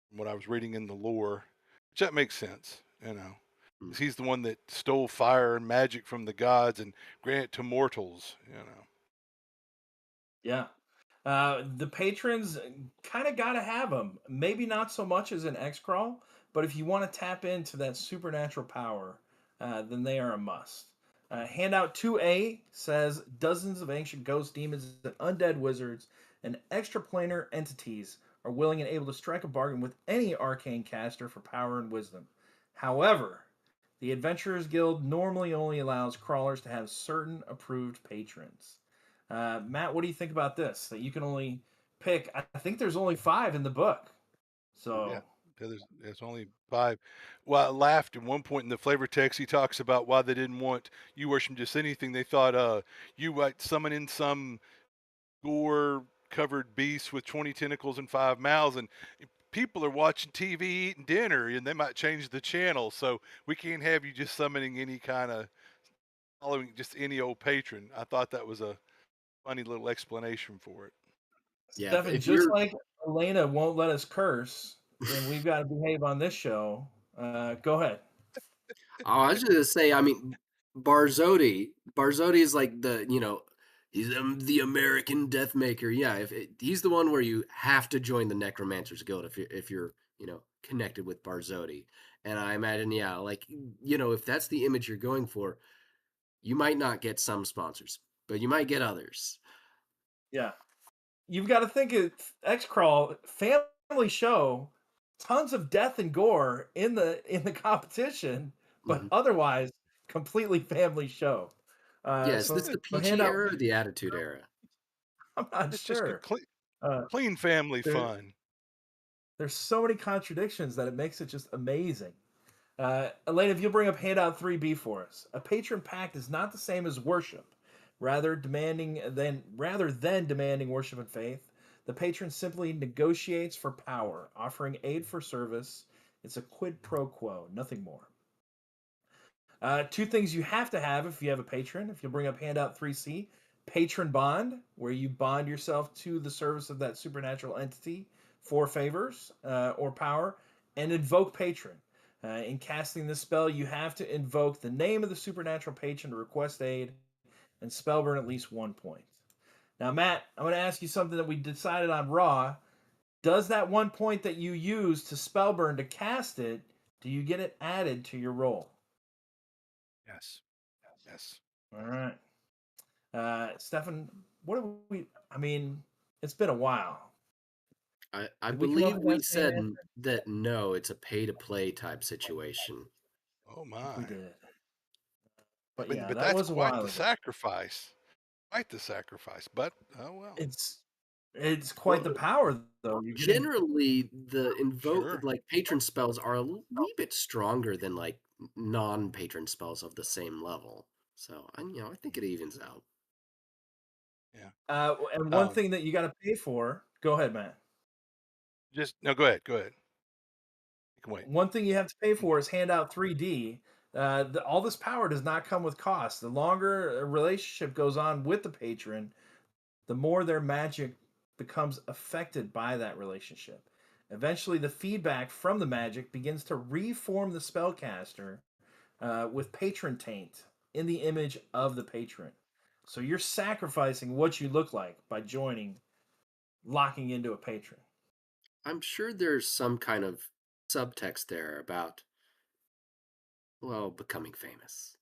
From what I was reading in the lore, which that makes sense, 'cause he's the one that stole fire and magic from the gods and granted it to mortals. Yeah. The patrons kind of got to have them. Maybe not so much as an X crawl, but if you want to tap into that supernatural power, then they are a must. Handout 2A says dozens of ancient ghost demons and undead wizards and extraplanar entities are willing and able to strike a bargain with any arcane caster for power and wisdom. However, the Adventurers Guild normally only allows crawlers to have certain approved patrons. Matt, what do you think about this? That you can only pick. I think there's only 5 in the book. Yeah, So Yeah, there's only 5. Well, I laughed at one point in the flavor text. He talks about why they didn't want you worship just anything. They thought you might summon in some gore covered beast with 20 tentacles and 5 mouths, and people are watching TV eating dinner, and they might change the channel. So we can't have you just summoning any kind of following just any old patron. I thought that was a funny little explanation for it. Yeah, Stefan, if just you're like Elena won't let us curse, and we've got to behave on this show. Go ahead. Oh, I was just gonna say, I mean, Barzotti is like he's the American death maker. Yeah, he's the one where you have to join the Necromancers Guild if you're connected with Barzotti. And I imagine, yeah, like if that's the image you're going for, you might not get some sponsors, but you might get others. Yeah. You've got to think it's Xcrawl family show, tons of death and gore in the competition, but Mhm. otherwise completely family show. Yeah, is this So the hand PG out. era or the Attitude era? I'm not It's just sure. Uh, clean family there, fun. there's so many contradictions that it makes it just amazing. Elaine, if you'll bring up handout 3B for us. A patron pact is not the same as worship. Rather than demanding worship and faith, the patron simply negotiates for power, offering aid for service. It's a quid pro quo, nothing more. Two things you have to have if you have a patron. If you'll bring up handout 3C, patron bond, where you bond yourself to the service of that supernatural entity for favors or power, and invoke patron. In casting this spell, you have to invoke the name of the supernatural patron to request aid and spell burn at least 1 point. Now, Matt, I'm going to ask you something that we decided on Raw. Does that 1 point that you use to spell burn to cast it, do you get it added to your roll? Yes. Yes. All right. Stefan, what do we? I mean, it's been a while. I Did we come up believe with we that same said answer? that no, it's a pay to play type situation. Oh I think we my. did. I But mean, yeah, but that that's was a quite while the ago. sacrifice. Quite the sacrifice. But oh well. It's quite Well, the power, though. You're getting. generally the invoke Sure. like patron spells are a wee bit stronger than like non-patron spells of the same level. So I think it evens out. Yeah. And one Um. thing that you got to pay for. Go ahead, Matt. Just no. Go ahead. Go ahead. You can wait. One thing you have to pay for is handout 3D. All this power does not come with cost. The longer a relationship goes on with the patron, the more their magic becomes affected by that relationship. Eventually, the feedback from the magic begins to reform the spellcaster with patron taint in the image of the patron. So you're sacrificing what you look like by joining, locking into a patron. I'm sure there's some kind of subtext there about becoming famous.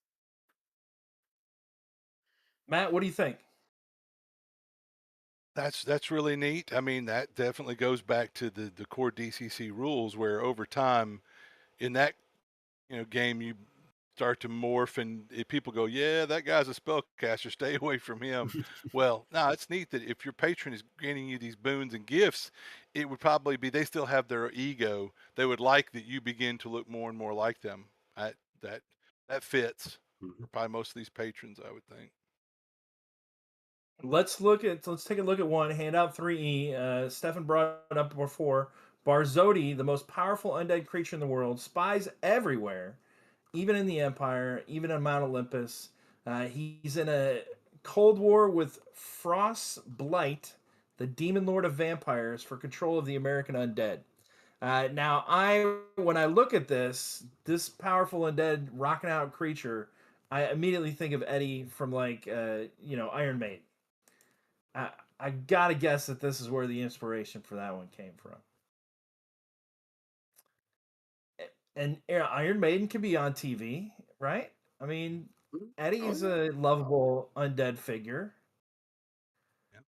Matt, what do you think? That's really neat. I mean, that definitely goes back to the core DCC rules, where over time in that game you start to morph, and if people go, yeah, that guy's a spellcaster, stay away from him. Well, no, it's neat that if your patron is granting you these boons and gifts, it would probably be they still have their ego. They would like that you begin to look more and more like them. That that fits for probably most of these patrons, I would think. Let's take a look at one handout 3E. Stefan brought it up before. Barzodi, the most powerful undead creature in the world, spies everywhere, even in the Empire, even on Mount Olympus. He's in a cold war with Frost Blight, the demon lord of vampires, for control of the American undead. Now, when I look at this powerful undead rocking out creature, I immediately think of Eddie from Iron Maiden. I gotta guess that this is where the inspiration for that one came from. And Iron Maiden can be on TV, right? I mean, Oh Eddie's yeah. a lovable undead figure. Yeah.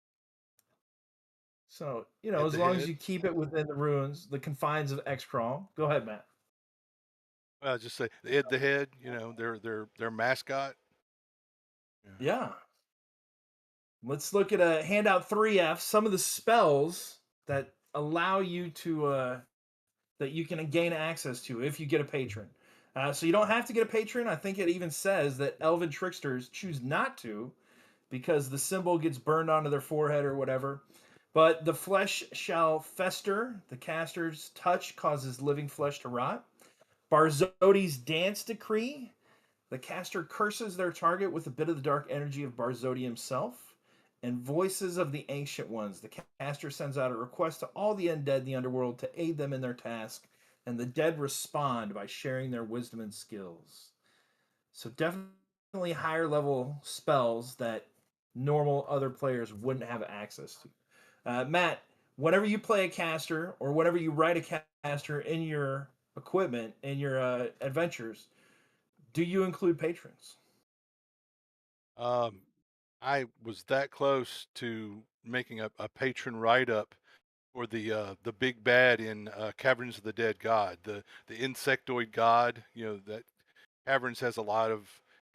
So, Head as to long as head. you keep it within the confines of Xcrawl. Go ahead, Matt. Well, just say the head to head. Their mascot. Yeah. Yeah. Let's look at a handout 3F. Some of the spells that allow you to that you can gain access to if you get a patron. So you don't have to get a patron. I think it even says that elven tricksters choose not to because the symbol gets burned onto their forehead or whatever. But the flesh shall fester. The caster's touch causes living flesh to rot. Barzodi's dance decree. The caster curses their target with a bit of the dark energy of Barzodi himself. And voices of the ancient ones. The caster sends out a request to all the undead in the underworld to aid them in their task, and the dead respond by sharing their wisdom and skills. So definitely higher level spells that normal other players wouldn't have access to. Matt, whenever you play a caster or whenever you write a caster in your equipment in your adventures, do you include patrons? Um, I was that close to making a patron write up for the big bad in Caverns of the Dead God, the insectoid god. You know that Caverns has a lot of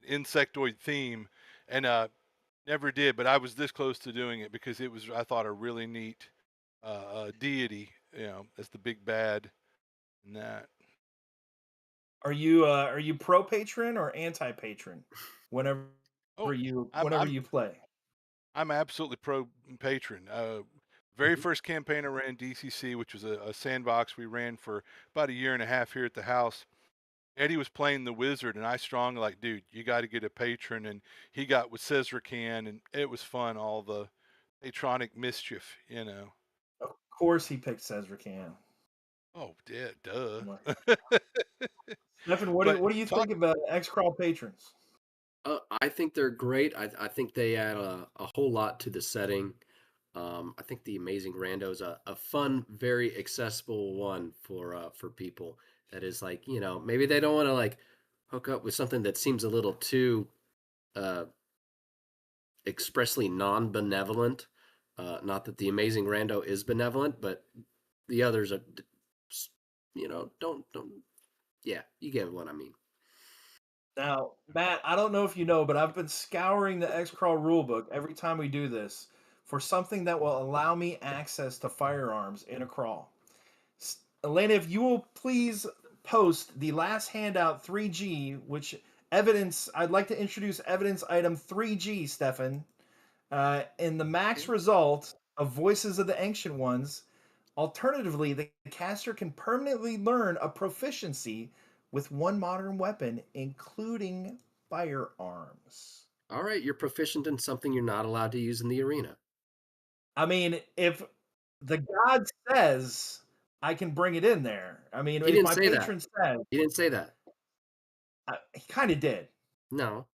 insectoid theme, and never did. But I was this close to doing it because it was, I thought, a really neat deity. You know, as the big bad and that. Are you pro patron or anti patron whenever Oh, I'm whenever I'm you play? I'm absolutely pro patron. Very Mhm. first campaign I ran DCC, which was a sandbox we ran for about a year and a half here at the house. Eddie was playing the wizard, and I strongly like, dude, you got to get a patron, and he got with Cesrican, and it was fun. All the patronic mischief, you know. Of course, he picked Cesric. Oh, yeah, duh. Stefan, But what do you talk. think about Xcrawl patrons? I think they're great. I think they add a whole lot to the setting. I think the Amazing Rando is a fun, very accessible one for people. That is like, maybe they don't want to like hook up with something that seems a little too uh, expressly non-benevolent. Not that the Amazing Rando is benevolent, but the others are, don't. Yeah, you get what I mean. Now, Matt, I don't know if you know, but I've been scouring the Xcrawl rulebook every time we do this for something that will allow me access to firearms in a crawl. Elena, if you will please post the last handout 3G, which evidence, I'd like to introduce evidence item 3G, Stefan. In the max Okay. result of Voices of the Ancient Ones, alternatively, the caster can permanently learn a proficiency with one modern weapon, including firearms. All right, you're proficient in something you're not allowed to use in the arena. I mean, if the god says I can bring it in there, I mean, He if didn't my say that. patron says, He didn't say that. he kind of did. No.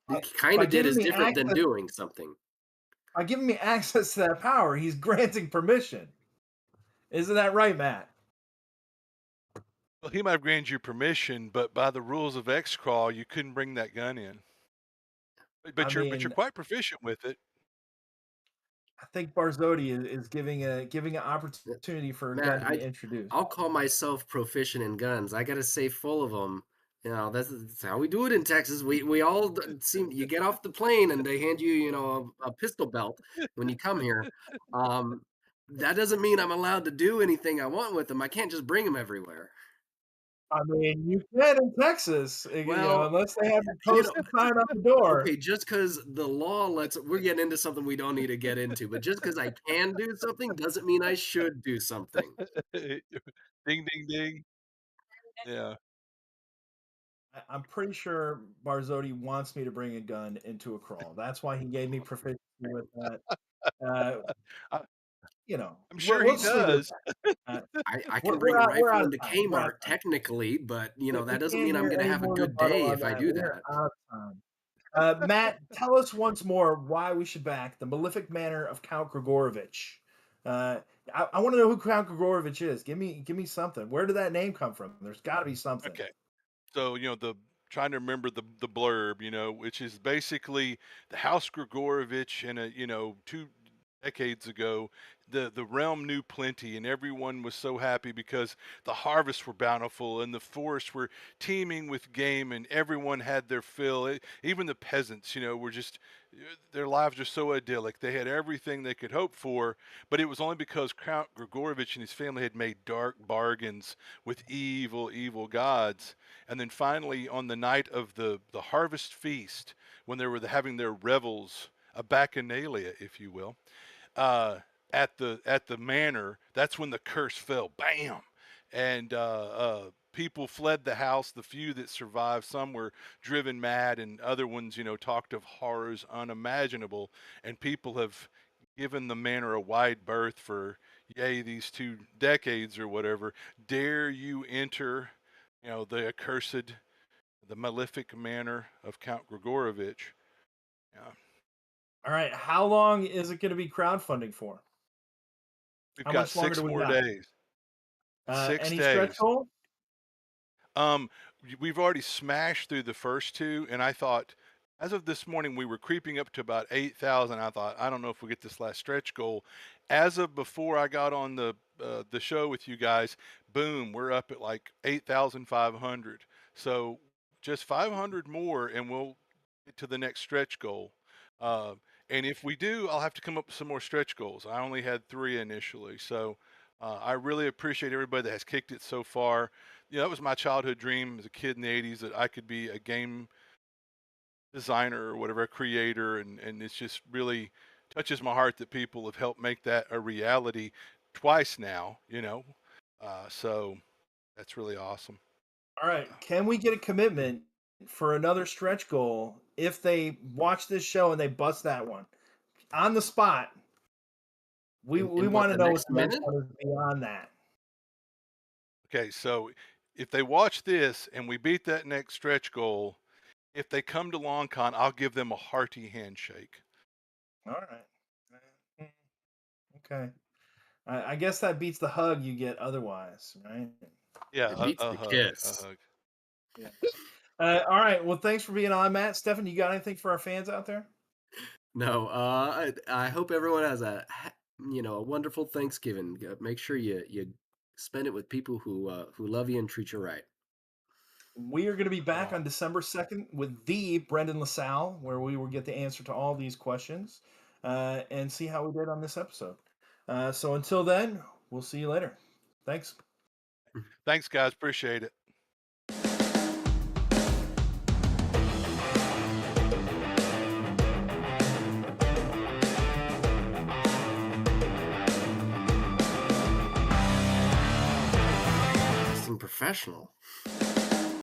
By, He kind by of did giving is me different than access, doing something. by giving me access to that power, he's granting permission. Isn't that right, Matt? Well, he might have granted you permission, but by the rules of Xcrawl, you couldn't bring that gun in. I But you're mean, quite proficient with it. I think Barzodi is giving an opportunity for a Matt, gun to be introduced. I'll call myself proficient in guns. I got a safe full of them. That's how we do it in Texas. We all seem you get off the plane and they hand you a pistol belt when you come here. Um, that doesn't mean I'm allowed to do anything I want with them. I can't just bring them everywhere. I mean, you can in Texas, Well, unless they have you you post know, a sign on the door. okay, just because the law lets we're getting into something we don't need to get into, but just because I can do something doesn't mean I should do something. Ding, ding, ding. Yeah. I'm pretty sure Barzodi wants me to bring a gun into a crawl. That's why he gave me proficiency with that. Uh, I, I'm sure we'll he just leave it at does. that. I can bring a We're rifle out of into time. We're out of Kmart time. technically, but We that doesn't can't mean I'm hear going to any have a more good rebuttal day on if I that. do We're that. out of time. Matt, tell us once more why we should back the malefic manner of Count Grigorovich. Uh, I want to know who Count Grigorovich is. Give me something. Where did that name come from? There's got to be something. Okay. So, the trying to remember the blurb, which is basically the House Grigorovich and two decades ago, the realm knew plenty, and everyone was so happy because the harvests were bountiful and the forests were teeming with game, and everyone had their fill. Even the peasants, were just their lives are so idyllic. They had everything they could hope for, but it was only because Count Grigorovich and his family had made dark bargains with evil, evil gods. And then finally, on the night of the harvest feast, when they were having their revels, a bacchanalia, if you will, uh, at the manor, that's when the curse fell. Bam! And people fled the house. The few that survived, some were driven mad, and other ones, talked of horrors unimaginable. And people have given the manor a wide berth for, yay, these 2 decades or whatever. Dare you enter, the accursed, the malefic manor of Count Grigorovich? Yeah. All right. How long is it going to be crowdfunding for? We've How got much longer 6 do we more got? days. 6 Any stretch days. goal? We've already smashed through the first 2, and I thought, as of this morning, we were creeping up to about 8,000. I thought, I don't know if we get this last stretch goal. As of before I got on the show with you guys, boom, we're up at like 8,500. So just 500 more, and we'll get to the next stretch goal. And if we do, I'll have to come up with some more stretch goals. I only had 3 initially, so I really appreciate everybody that has kicked it so far. That was my childhood dream as a kid in the 80s, that I could be a game designer or whatever, a creator, and it's just really touches my heart that people have helped make that a reality twice now, so that's really awesome. All right. Can we get a commitment for another stretch goal if they watch this show and they bust that one on the spot? We In want what, to the know what next the next minute? one is beyond that. Okay, so if they watch this and we beat that next stretch goal, if they come to LongCon, I'll give them a hearty handshake. All right. Okay. I guess that beats the hug you get otherwise, right? Yeah, It beats a the hug, a kiss. hug. Yeah. All right. Well, thanks for being on, Matt. Stefan, you got anything for our fans out there? No, I hope everyone has a wonderful Thanksgiving. Make sure you spend it with people who love you and treat you right. We are going to be back Oh. on December 2nd with the Brendan LaSalle, where we will get the answer to all these questions and see how we did on this episode. So until then, we'll see you later. Thanks. Thanks, guys. Appreciate it. Professional.